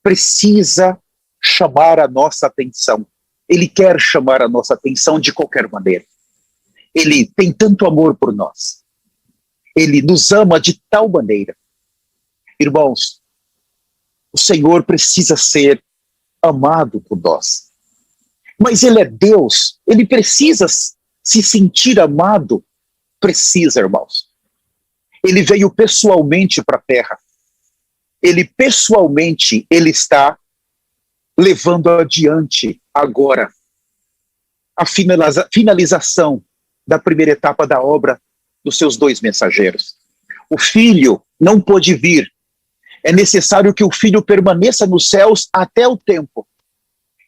precisa chamar a nossa atenção. Ele quer chamar a nossa atenção de qualquer maneira. Ele tem tanto amor por nós. Ele nos ama de tal maneira. Irmãos, o Senhor precisa ser amado por nós. Mas ele é Deus, ele precisa se sentir amado. Precisa, irmãos. Ele veio pessoalmente para a terra. Ele pessoalmente, ele está levando adiante agora a finalização da primeira etapa da obra dos seus 2 mensageiros. O Filho não pôde vir. É necessário que o Filho permaneça nos céus até o tempo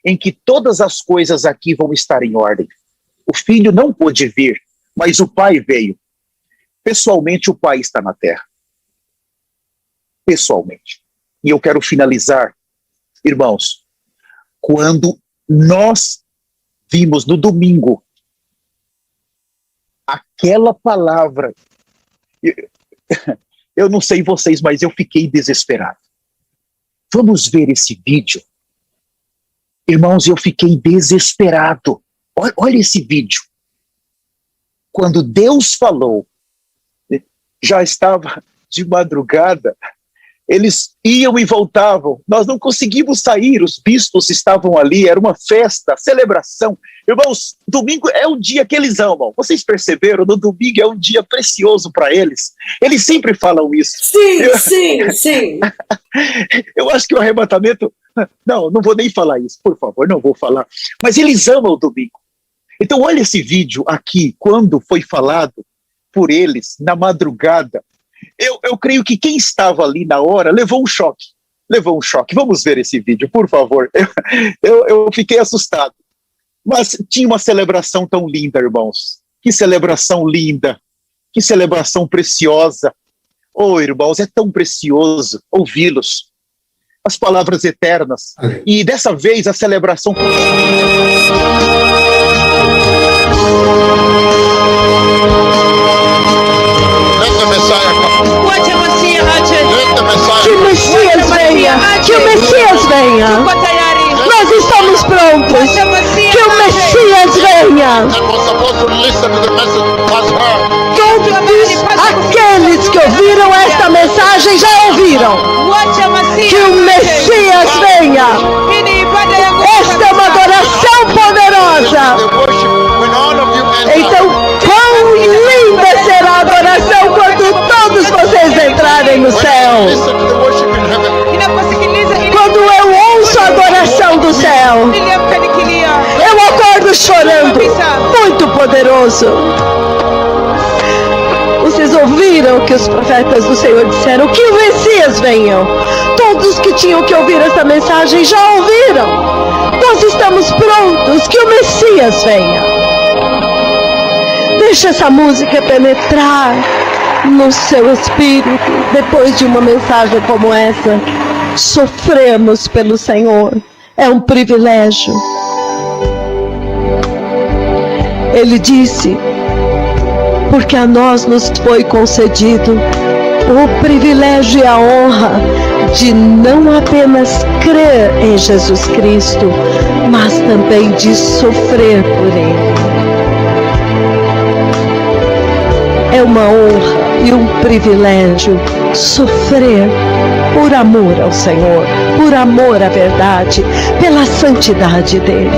em que todas as coisas aqui vão estar em ordem. O Filho não pôde vir, mas o Pai veio. Pessoalmente, o Pai está na terra. Pessoalmente. E eu quero finalizar, irmãos, quando nós vimos no domingo aquela palavra, eu não sei vocês, mas eu fiquei desesperado. Vamos ver esse vídeo. Irmãos, eu fiquei desesperado. Olha esse vídeo. quando Deus falou, já estava de madrugada, eles iam e voltavam, nós não conseguimos sair, os bispos estavam ali, era uma festa, celebração. Irmãos, domingo é um dia que eles amam, vocês perceberam? No domingo é um dia precioso para eles sempre falam isso.
Sim.
Eu acho que o arrebatamento, não vou nem falar isso, por favor, não vou falar, mas eles amam o domingo. Então olha esse vídeo aqui, quando foi falado por eles, na madrugada. Eu creio que quem estava ali na hora levou um choque. Vamos ver esse vídeo, por favor. Eu fiquei assustado. Mas tinha uma celebração tão linda, irmãos. Que celebração linda. Que celebração preciosa. Oh, irmãos, é tão precioso ouvi-los. As palavras eternas. E dessa vez a celebração...
Que o Messias venha! Que o Messias venha! Nós estamos prontos! Que o Messias venha! Todos aqueles que ouviram esta mensagem já ouviram! Que o Messias venha! Esta é uma adoração poderosa! Então, quão linda será a adoração quando todos vocês entrarem no céu! Quando eu ouço a adoração do céu, eu acordo chorando. Muito poderoso. Vocês ouviram o que os profetas do Senhor disseram? Que o Messias venha. Todos que tinham que ouvir essa mensagem já ouviram. Nós estamos prontos. Que o Messias venha. Deixa essa música penetrar no seu espírito. Depois de uma mensagem como essa, sofremos pelo Senhor. É um privilégio. Ele disse, porque a nós nos foi concedido o privilégio e a honra de não apenas crer em Jesus Cristo, mas também de sofrer por Ele. É uma honra e um privilégio sofrer por amor ao Senhor, por amor à verdade, pela santidade dEle.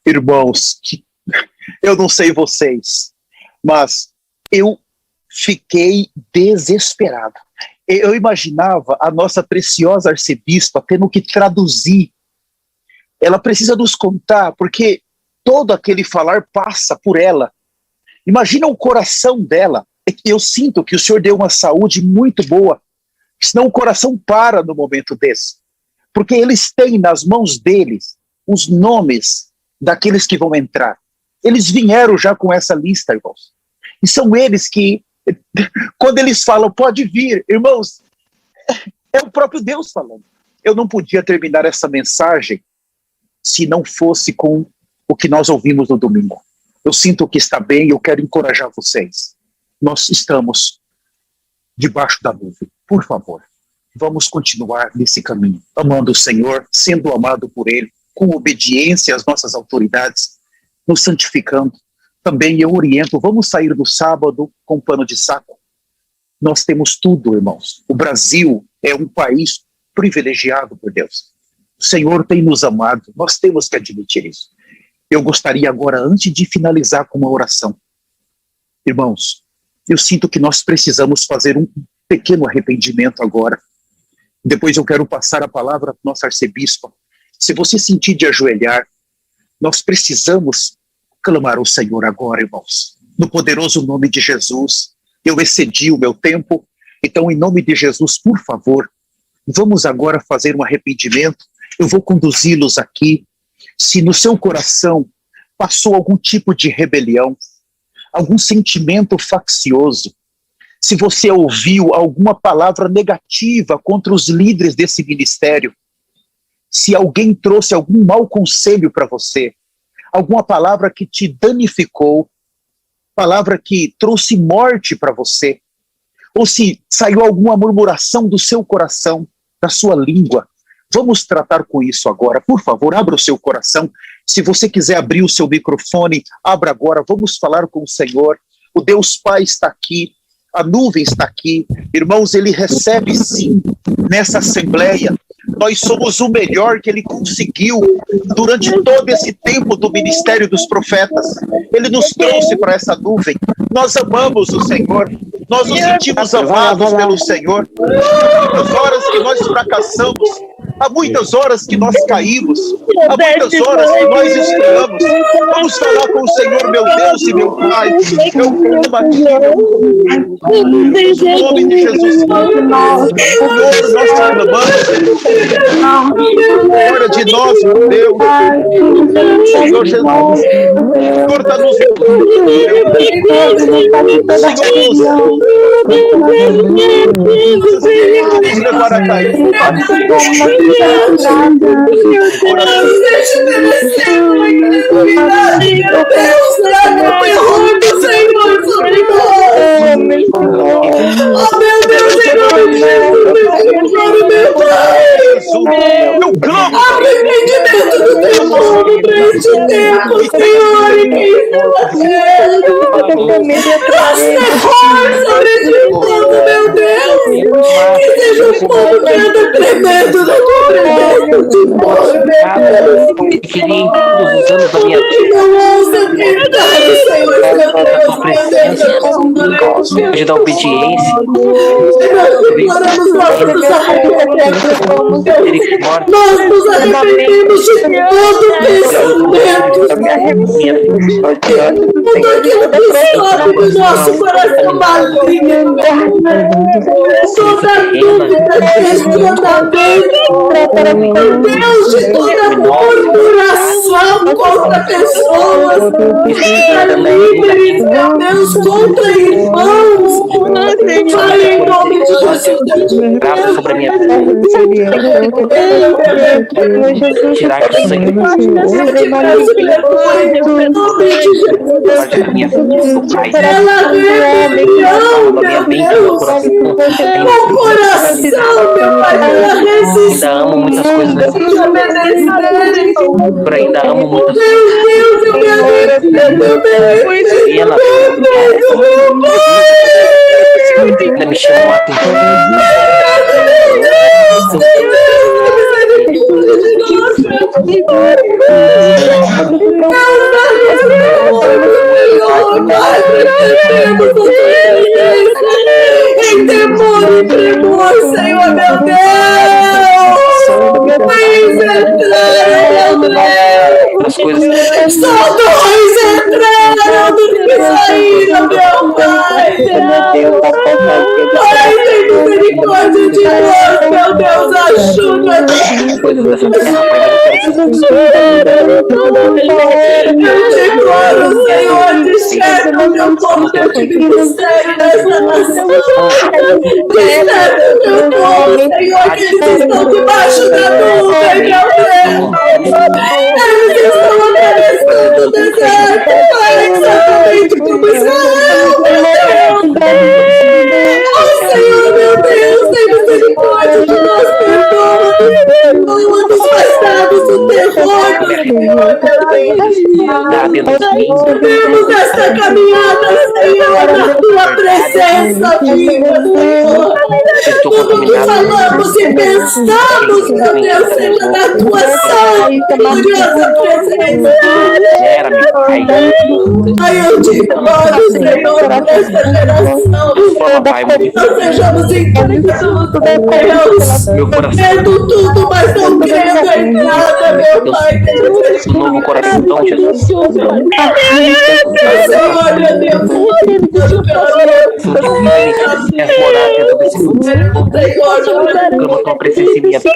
Irmãos, eu não sei vocês, mas eu fiquei desesperado. Eu imaginava a nossa preciosa arcebispa tendo que traduzir. Ela precisa nos contar, porque todo aquele falar passa por ela. Imagina o coração dela. Eu sinto que o Senhor deu uma saúde muito boa, senão o coração para no momento desse. Porque eles têm nas mãos deles os nomes daqueles que vão entrar. Eles vieram já com essa lista, irmãos. E são eles que, quando eles falam, pode vir, irmãos, é o próprio Deus falando. Eu não podia terminar essa mensagem se não fosse com o que nós ouvimos no domingo. Eu sinto que está bem e eu quero encorajar vocês. Nós estamos debaixo da nuvem. Por favor, vamos continuar nesse caminho, amando o Senhor, sendo amado por Ele, com obediência às nossas autoridades, nos santificando. Também eu oriento, vamos sair do sábado com pano de saco. Nós temos tudo, irmãos. O Brasil é um país privilegiado por Deus. O Senhor tem nos amado, nós temos que admitir isso. Eu gostaria agora, antes de finalizar com uma oração, irmãos, eu sinto que nós precisamos fazer um pequeno arrependimento agora. Depois eu quero passar a palavra à nossa arcebispa. Se você sentir de ajoelhar, nós precisamos clamar ao Senhor agora, irmãos. No poderoso nome de Jesus, eu excedi o meu tempo, então em nome de Jesus, por favor, vamos agora fazer um arrependimento. Eu vou conduzi-los aqui. Se no seu coração passou algum tipo de rebelião, algum sentimento faccioso, se você ouviu alguma palavra negativa contra os líderes desse ministério, se alguém trouxe algum mau conselho para você, alguma palavra que te danificou, palavra que trouxe morte para você, ou se saiu alguma murmuração do seu coração, da sua língua, Vamos tratar com isso agora. Por favor, abra o seu coração. Se você quiser abrir o seu microfone, abra agora. Vamos falar com o Senhor. O Deus Pai está aqui. A nuvem está aqui. Irmãos, Ele recebe sim nessa assembleia. Nós somos o melhor que Ele conseguiu durante todo esse tempo do ministério dos profetas. Ele nos trouxe para essa nuvem. Nós amamos o Senhor. Nós nos sentimos amados pelo Senhor. Há muitas horas que nós fracassamos. Há muitas horas que nós caímos. Há muitas horas que nós estudamos. Vamos falar com o Senhor, meu Deus e meu Pai. Eu clamo aqui, em nome de Jesus. Senhor, nós te clamamos. Fora de nós, meu Deus. Senhor Jesus. Corta-nos. Senhor, nos levar a cair. Eu clamo arrependimento do teu povo para este tempo, Senhor, e traz terror sobre este povo, meu Deus, que seja um povo que anda tremendo na tua presença, não ouça a verdade, Senhor,
de da obediência,
nós nos arrependemos de todo pensamento, tudo aquilo que sobe do nosso coração maligno, toda dúvida, questionamento, Deus, de toda murmuração contra pessoas, livre, meu Deus, contra irmãos, Pai, em nome de Jesus,
graça sobre a minha vida, tirar o sangue,
meu coração, meu Pai,
ainda amo muitas coisas dessa vida, ainda amo muitas coisas, ainda me chama a atenção.
Em temor e tremor, Senhor, meu Deus,
As coisas
só dois entraram do saíram, meu Pai. Pai, tem misericórdia de nós, meu Deus, ajuda-nos. Eu te imploro, Senhor, desperta o meu povo deste ministério nesta nação. Desperta o meu povo, Senhor, que eles estão debaixo da nuvem, meu Deus. Eles estão atravessando o deserto, Pai, exatamente como Israel, meu Deus. Oh, Senhor, meu Deus, tem misericórdia de nós, perdoa. Não nos afastamos do terror do Senhor, temos esta caminhada, Senhor, na tua presença viva, Senhor. Tudo que falamos e pensamos, meu Deus, seja na tua santa, gloriosa presença. Ai, eu te imploro, Senhor, nesta geração, nós sejamos incríveis, Deus, vendo tudo, mas não crendo em nada, meu Pai.
um novo coração, Jesus.
Senhor, meu Deus,
Clama tua presença em minha vida.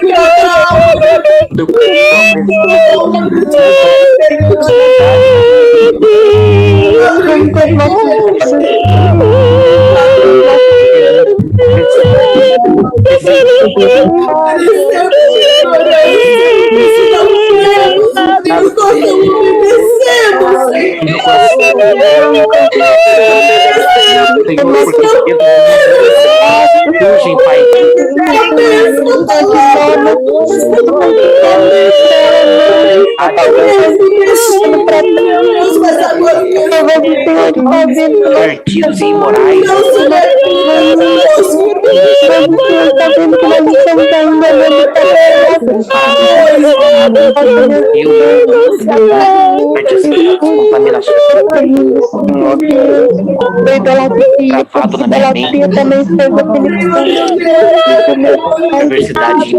Urgem, Pai. Partidos imorais. Gravado na minha mente. Perversidade e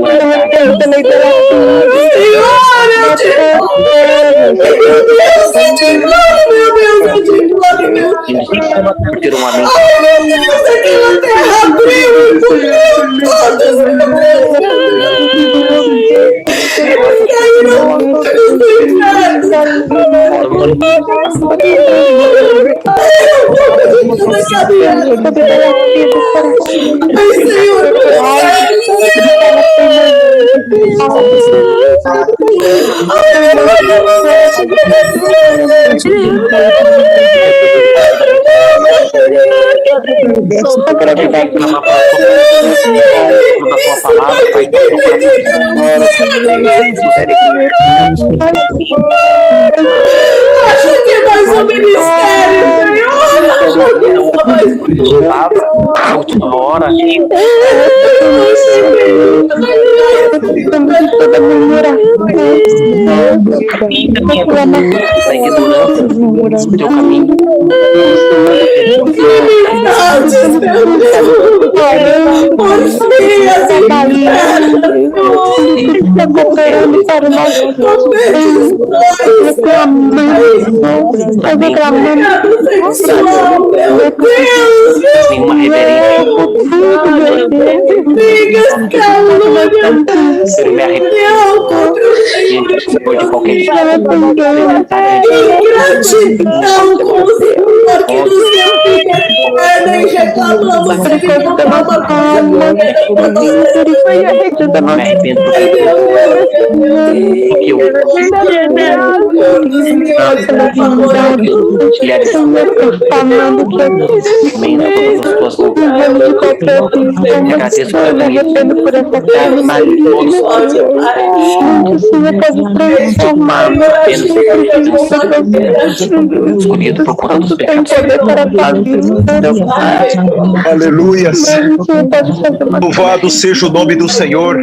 por ter uma mente.
Acho que é mais um ministério, Senhor.
A última hora. Da ignorância do teu caminho. Nenhuma reverência. Eu me arrependo de qualquer jeito.
Gratidão com o Senhor que nos deu e reclamamos que não uma coisa.
Me arrependo mulheres comendo todas as tuas agradeço por escolhido procurando os pecados.
Aleluia. Louvado seja o nome do Senhor.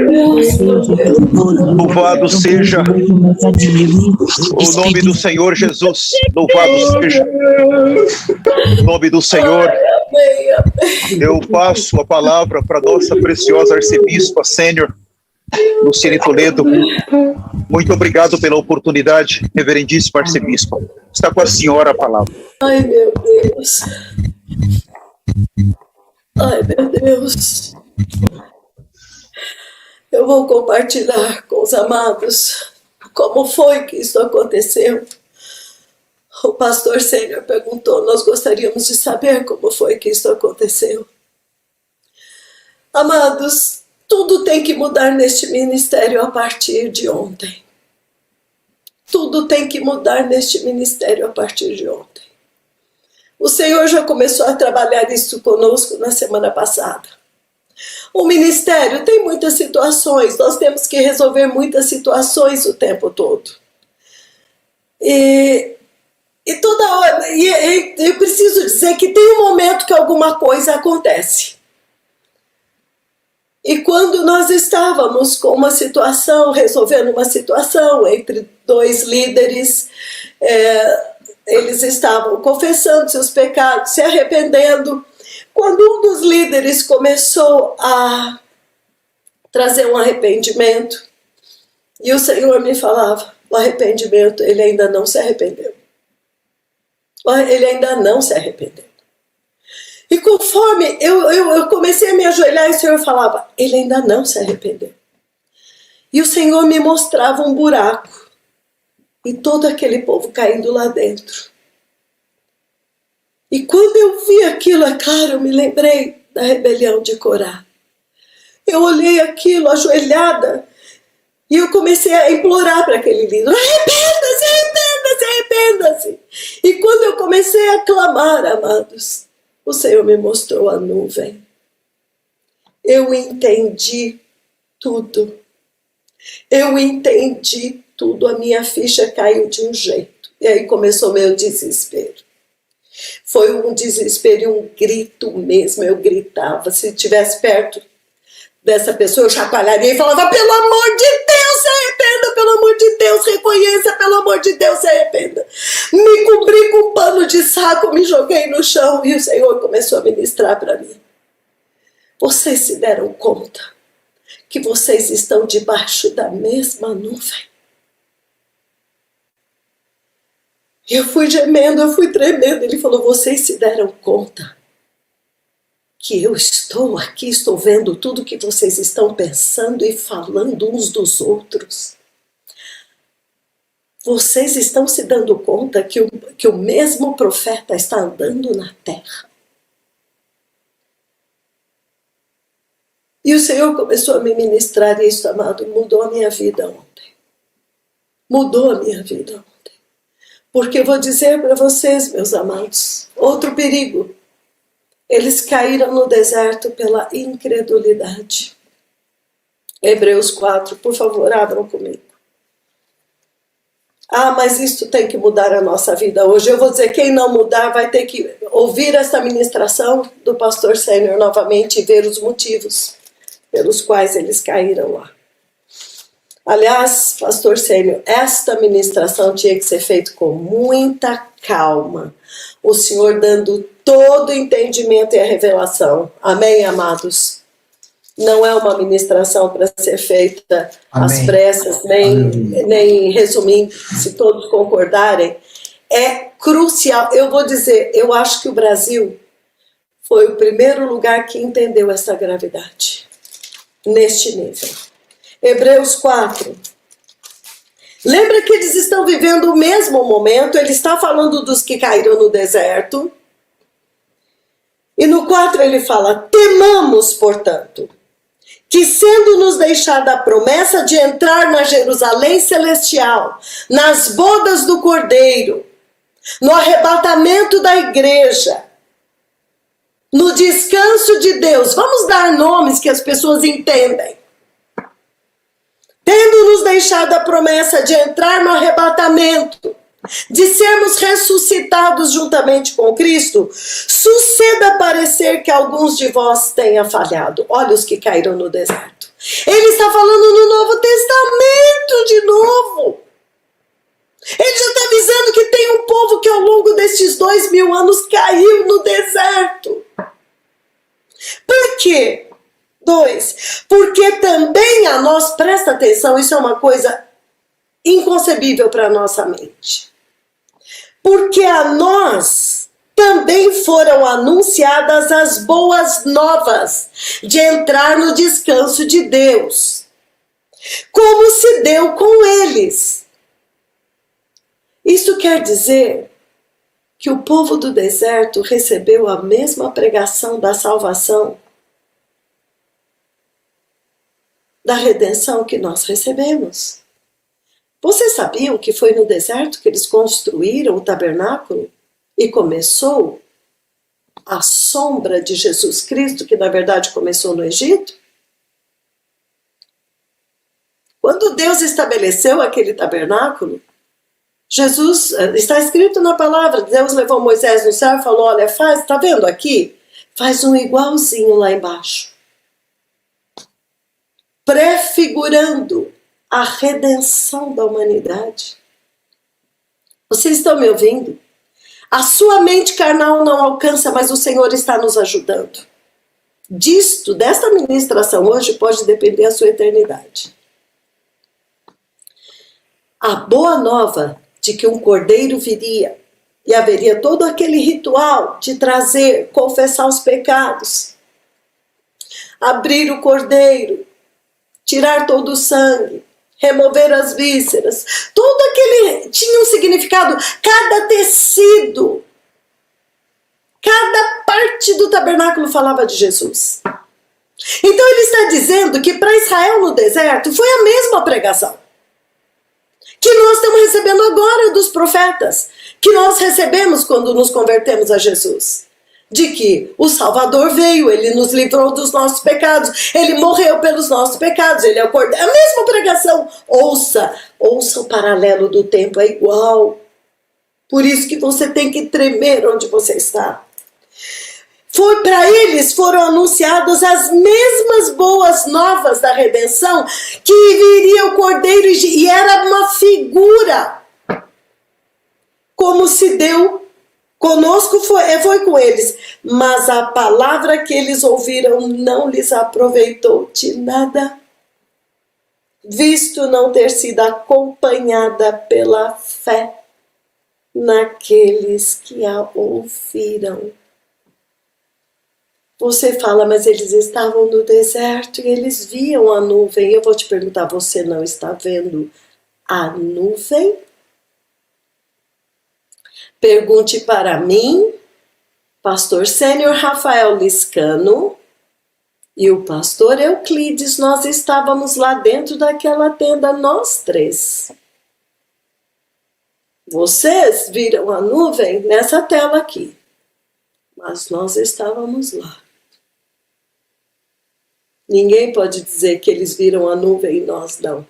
Louvado seja o nome do Senhor Jesus. Louvado seja o nome do Senhor. Eu passo a palavra para nossa preciosa arcebispa sênior, Luciene Toledo. Muito obrigado pela oportunidade, reverendíssima arcebispa. Está com a senhora a palavra.
Ai, meu Deus. Ai, meu Deus. Eu vou compartilhar com os amados como foi que isso aconteceu. O pastor sênior perguntou, nós gostaríamos de saber como foi que isso aconteceu. Amados, tudo tem que mudar neste ministério a partir de ontem. Tudo tem que mudar neste ministério a partir de ontem. O Senhor já começou a trabalhar isso conosco na semana passada. O ministério tem muitas situações, nós temos que resolver muitas situações o tempo todo. E toda hora, eu preciso dizer que tem um momento que alguma coisa acontece. E quando nós estávamos com uma situação, resolvendo uma situação entre dois líderes, eles estavam confessando seus pecados, se arrependendo. Quando um dos líderes começou a trazer um arrependimento, e o Senhor me falava, o arrependimento, ele ainda não se arrependeu. Ele ainda não se arrependeu. E conforme eu comecei a me ajoelhar, e o Senhor falava, ele ainda não se arrependeu. E o Senhor me mostrava um buraco, e todo aquele povo caindo lá dentro. E quando eu vi aquilo, é claro, eu me lembrei da rebelião de Corá. Eu olhei aquilo, ajoelhada, e eu comecei a implorar para aquele líder, arrependa-se, arrependa-se, arrependa-se. arrependa-se. E quando eu comecei a clamar, amados, o Senhor me mostrou a nuvem. Eu entendi tudo. Eu entendi tudo. A minha ficha caiu de um jeito. E aí começou meu desespero. Foi um desespero e um grito mesmo. Eu gritava. Se estivesse perto dessa pessoa, eu chacoalharia e falava: pelo amor de Deus, se arrependa, pelo amor de Deus, reconheça, pelo amor de Deus, se arrependa. Me cobri com um pano de saco, me joguei no chão e o Senhor começou a ministrar para mim. Vocês se deram conta que vocês estão debaixo da mesma nuvem? Eu fui gemendo, eu fui tremendo. Ele falou: vocês se deram conta que eu estou aqui, estou vendo tudo que vocês estão pensando e falando uns dos outros? Vocês estão se dando conta que o mesmo profeta está andando na terra? E o Senhor começou a me ministrar isso, amado, mudou a minha vida ontem. Mudou a minha vida ontem. Porque eu vou dizer para vocês, meus amados, outro perigo. Eles caíram no deserto pela incredulidade. Hebreus 4, por favor, abram comigo. Ah, mas isso tem que mudar a nossa vida hoje. Eu vou dizer, quem não mudar vai ter que ouvir essa ministração do pastor Sênior novamente e ver os motivos pelos quais eles caíram lá. Aliás, pastor Sênior, esta ministração tinha que ser feita com muita calma. O Senhor dando todo o entendimento e a revelação. Amém, amados? Não é uma ministração para ser feita às pressas, nem resumindo, se todos concordarem. É crucial. Eu vou dizer, eu acho que o Brasil foi o primeiro lugar que entendeu essa gravidade, neste nível. Hebreus 4. Lembra que eles estão vivendo o mesmo momento, ele está falando dos que caíram no deserto. E no 4 ele fala: temamos, portanto, que sendo nos deixada a promessa de entrar na Jerusalém celestial, nas bodas do Cordeiro, no arrebatamento da igreja, no descanso de Deus, vamos dar nomes que as pessoas entendem. Tendo nos deixado a promessa de entrar no arrebatamento, de sermos ressuscitados juntamente com Cristo, suceda parecer que alguns de vós tenham falhado. Olha os que caíram no deserto. Ele está falando no Novo Testamento de novo. Ele já está avisando que tem um povo que ao longo destes 2000 anos caiu no deserto. Por quê? 2. Porque também a nós, presta atenção, isso é uma coisa inconcebível para a nossa mente. Porque a nós também foram anunciadas as boas novas de entrar no descanso de Deus, como se deu com eles. Isso quer dizer que o povo do deserto recebeu a mesma pregação da salvação, da redenção que nós recebemos. Vocês sabiam que foi no deserto que eles construíram o tabernáculo e começou a sombra de Jesus Cristo, que na verdade começou no Egito? Quando Deus estabeleceu aquele tabernáculo, Jesus, está escrito na palavra, Deus levou Moisés no céu e falou: olha, tá vendo aqui? Faz um igualzinho lá embaixo. Prefigurando a redenção da humanidade. Vocês estão me ouvindo? A sua mente carnal não alcança, mas o Senhor está nos ajudando. Desta ministração hoje pode depender a sua eternidade. A boa nova de que um cordeiro viria e haveria todo aquele ritual de trazer, confessar os pecados, abrir o cordeiro, tirar todo o sangue, remover as vísceras, tudo aquele tinha um significado, cada tecido, cada parte do tabernáculo falava de Jesus. Então ele está dizendo que para Israel no deserto foi a mesma pregação. que nós estamos recebendo agora dos profetas, que nós recebemos quando nos convertemos a Jesus. De que o Salvador veio, ele nos livrou dos nossos pecados, ele morreu pelos nossos pecados, ele é o Cordeiro. A mesma pregação. Ouça o paralelo do tempo, é igual. Por isso que você tem que tremer onde você está. Para eles foram anunciadas as mesmas boas novas da redenção, que viria o Cordeiro e era uma figura. Como se deu conosco, foi com eles. Mas a palavra que eles ouviram não lhes aproveitou de nada, visto não ter sido acompanhada pela fé naqueles que a ouviram. Você fala, mas eles estavam no deserto e eles viam a nuvem. Eu vou te perguntar, você não está vendo a nuvem? Pergunte para mim, pastor sênior Rafael Liscano e o pastor Euclides. Nós estávamos lá dentro daquela tenda, nós três. Vocês viram a nuvem nessa tela aqui, mas nós estávamos lá. Ninguém pode dizer que eles viram a nuvem e nós não.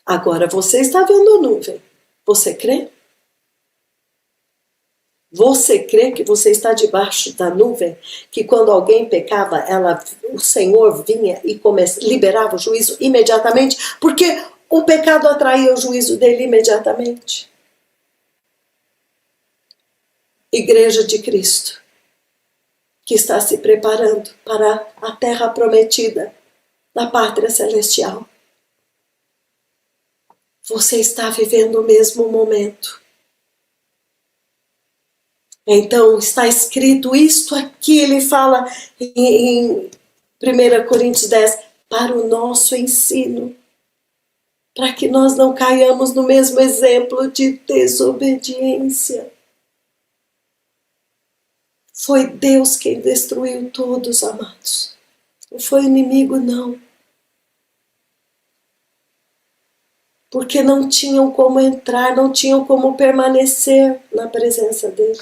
Agora você está vendo a nuvem. Você crê? Você crê que você está debaixo da nuvem? Que quando alguém pecava, o Senhor vinha e liberava o juízo imediatamente? Porque o pecado atraía o juízo dele imediatamente. Igreja de Cristo, que está se preparando para a terra prometida da pátria celestial. Você está vivendo o mesmo momento. Então, está escrito isto aqui, ele fala em 1 Coríntios 10, para o nosso ensino, para que nós não caiamos no mesmo exemplo de desobediência. Foi Deus quem destruiu todos, amados. Não foi o inimigo, não. Porque não tinham como entrar, não tinham como permanecer na presença dele.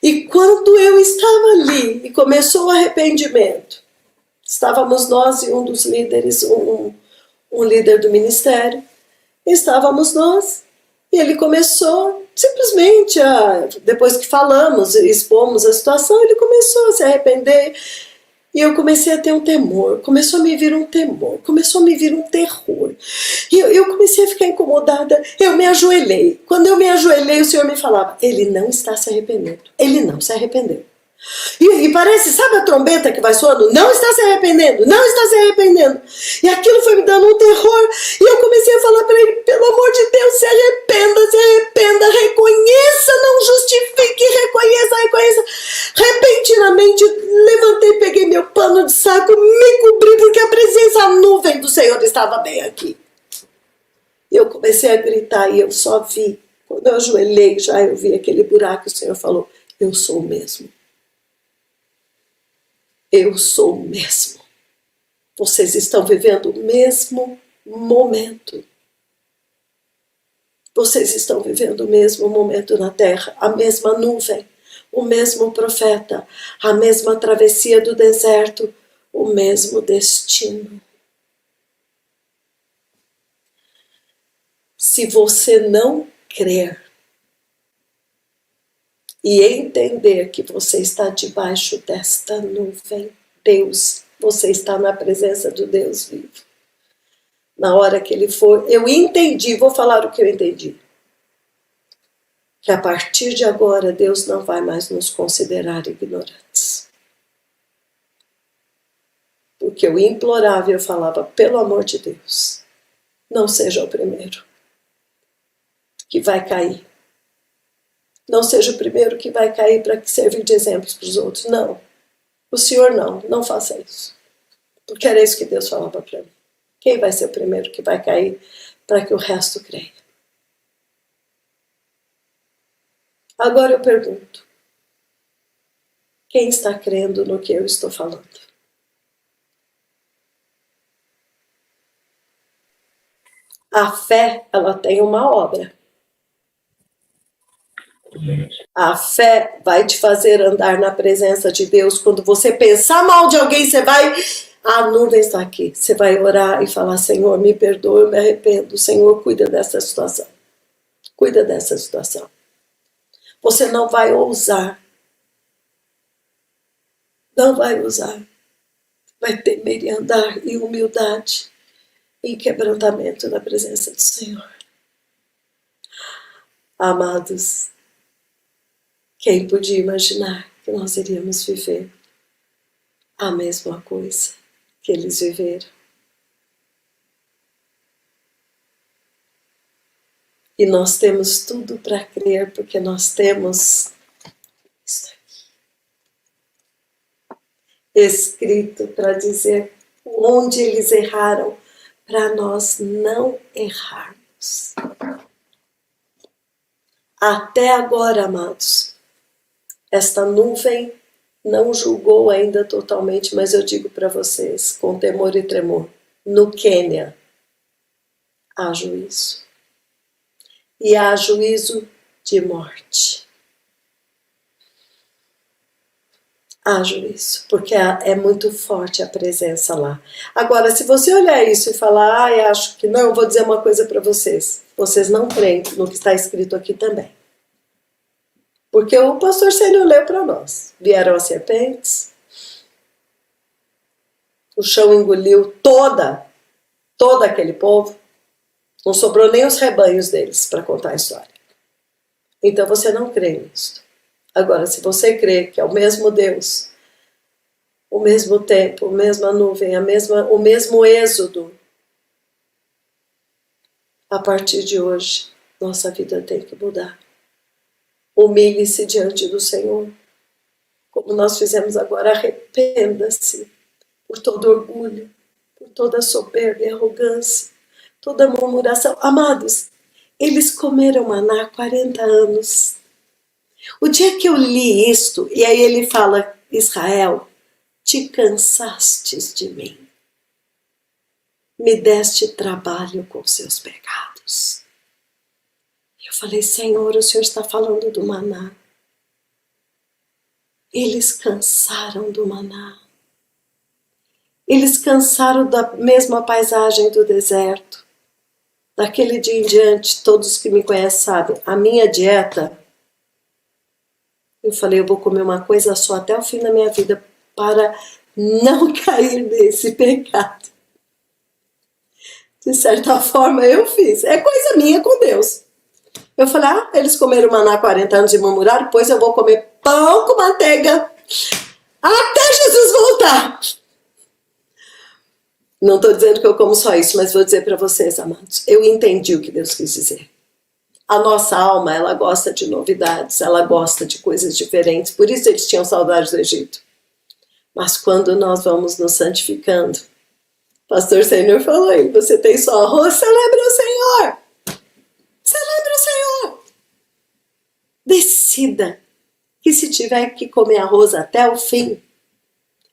E quando eu estava ali e começou o arrependimento, estávamos nós e um dos líderes, um líder do ministério, estávamos nós, e ele começou simplesmente, depois que falamos, expomos a situação, ele começou a se arrepender. E eu comecei a ter um temor, começou a me vir um temor, começou a me vir um terror. E eu comecei a ficar incomodada, eu me ajoelhei. Quando eu me ajoelhei, o Senhor me falava, ele não está se arrependendo, ele não se arrependeu. E parece, sabe a trombeta que vai soando? Não está se arrependendo, não está se arrependendo. E aquilo foi me dando um terror. E eu comecei a falar para ele, pelo amor de Deus, se arrependa, reconheça, não justifique, reconheça. Repentinamente, levantei, peguei meu pano de saco, me cobri, porque a presença, a nuvem do Senhor estava bem aqui. E eu comecei a gritar e eu só vi, quando eu ajoelhei, eu vi aquele buraco, o Senhor falou, eu sou o mesmo. Eu sou o mesmo. Vocês estão vivendo o mesmo momento. Vocês estão vivendo o mesmo momento na terra, a mesma nuvem, o mesmo profeta, a mesma travessia do deserto, o mesmo destino. Se você não crer e entender que você está debaixo desta nuvem, Deus, você está na presença do Deus vivo. Na hora que ele for, eu entendi, vou falar o que eu entendi. Que a partir de agora, Deus não vai mais nos considerar ignorantes. Porque eu implorava e eu falava, pelo amor de Deus, não seja o primeiro que vai cair. Não seja o primeiro que vai cair para servir de exemplos para os outros. Não. O Senhor não faça isso. Porque era isso que Deus falava para mim. Quem vai ser o primeiro que vai cair para que o resto creia? Agora eu pergunto. Quem está crendo no que eu estou falando? A fé, ela tem uma obra. A fé vai te fazer andar na presença de Deus. Quando você pensar mal de alguém, você vai... A nuvem está aqui. Você vai orar e falar, Senhor, me perdoa, eu me arrependo. Senhor, cuida dessa situação. Cuida dessa situação. Você não vai ousar. Não vai ousar. Vai temer e andar em humildade, em quebrantamento na presença do Senhor. Amados, quem podia imaginar que nós iríamos viver a mesma coisa que eles viveram? E nós temos tudo para crer, porque nós temos isso aqui escrito para dizer onde eles erraram, para nós não errarmos. Até agora, amados, esta nuvem não julgou ainda totalmente, mas eu digo para vocês, com temor e tremor, no Quênia há juízo. E há juízo de morte. Há juízo, porque é muito forte a presença lá. Agora, se você olhar isso e falar, acho que não, eu vou dizer uma coisa para vocês. Vocês não creem no que está escrito aqui também. Porque o pastor Sênio leu para nós. Vieram as serpentes, o chão engoliu todo aquele povo, não sobrou nem os rebanhos deles para contar a história. Então você não crê nisso. Agora, se você crê que é o mesmo Deus, o mesmo tempo, a mesma nuvem, o mesmo êxodo, a partir de hoje, nossa vida tem que mudar. Humilhe-se diante do Senhor. Como nós fizemos agora, arrependa-se por todo orgulho, por toda soberba e arrogância, toda murmuração. Amados, eles comeram maná há 40 anos. O dia que eu li isto, e aí ele fala, Israel, te cansastes de mim. Me deste trabalho com seus pecados. Eu falei, Senhor, o Senhor está falando do maná. Eles cansaram do maná. Eles cansaram da mesma paisagem do deserto. Daquele dia em diante, todos que me conhecem sabem, a minha dieta, eu falei, eu vou comer uma coisa só até o fim da minha vida para não cair nesse pecado. De certa forma eu fiz. É coisa minha com Deus. Eu falei, eles comeram maná há 40 anos e murmuraram, depois eu vou comer pão com manteiga até Jesus voltar. Não estou dizendo que eu como só isso, mas vou dizer para vocês, amados, eu entendi o que Deus quis dizer. A nossa alma, ela gosta de novidades, ela gosta de coisas diferentes, por isso eles tinham saudades do Egito. Mas quando nós vamos nos santificando, o pastor Senhor falou aí, você tem só arroz, celebra o Senhor. Celebra o Senhor. Decida que se tiver que comer arroz até o fim,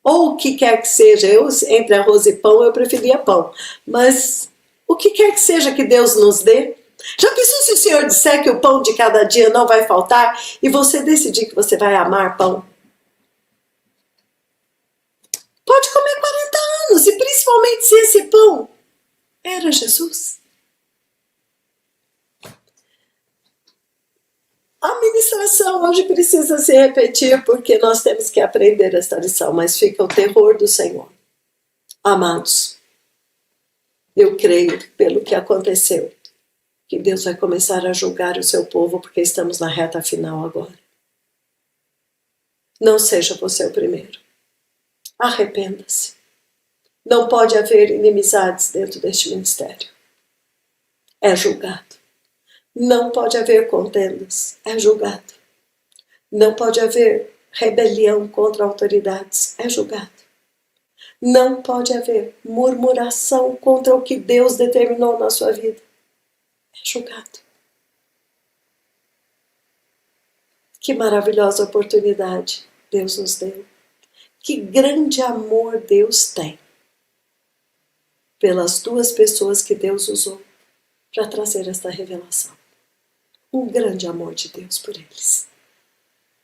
ou o que quer que seja, entre arroz e pão, eu preferia pão. Mas o que quer que seja que Deus nos dê. Já pensou se o Senhor disser que o pão de cada dia não vai faltar e você decidir que você vai amar pão? Pode comer 40 anos, e principalmente se esse pão era Jesus. A ministração hoje precisa se repetir porque nós temos que aprender esta lição, mas fica o terror do Senhor. Amados, eu creio, pelo que aconteceu, que Deus vai começar a julgar o seu povo porque estamos na reta final agora. Não seja você o primeiro. Arrependa-se. Não pode haver inimizades dentro deste ministério. É julgado. Não pode haver contendas, é julgado. Não pode haver rebelião contra autoridades, é julgado. Não pode haver murmuração contra o que Deus determinou na sua vida, é julgado. Que maravilhosa oportunidade Deus nos deu. Que grande amor Deus tem pelas duas pessoas que Deus usou para trazer esta revelação. Um grande amor de Deus por eles.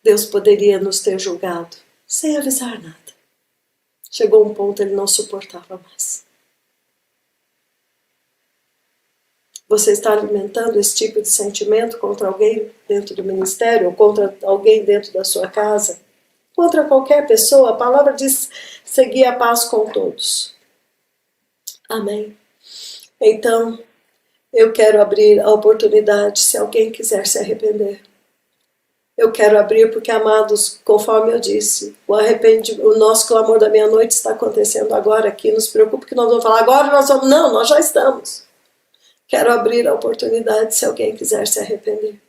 Deus poderia nos ter julgado sem avisar nada. Chegou um ponto ele não suportava mais. Você está alimentando esse tipo de sentimento contra alguém dentro do ministério, ou contra alguém dentro da sua casa? Contra qualquer pessoa, a palavra diz seguir a paz com todos. Amém. Então, eu quero abrir a oportunidade, se alguém quiser se arrepender. Eu quero abrir porque, amados, conforme eu disse, o nosso clamor da meia-noite está acontecendo agora aqui. Não se preocupe que nós vamos falar agora, não, nós já estamos. Quero abrir a oportunidade se alguém quiser se arrepender.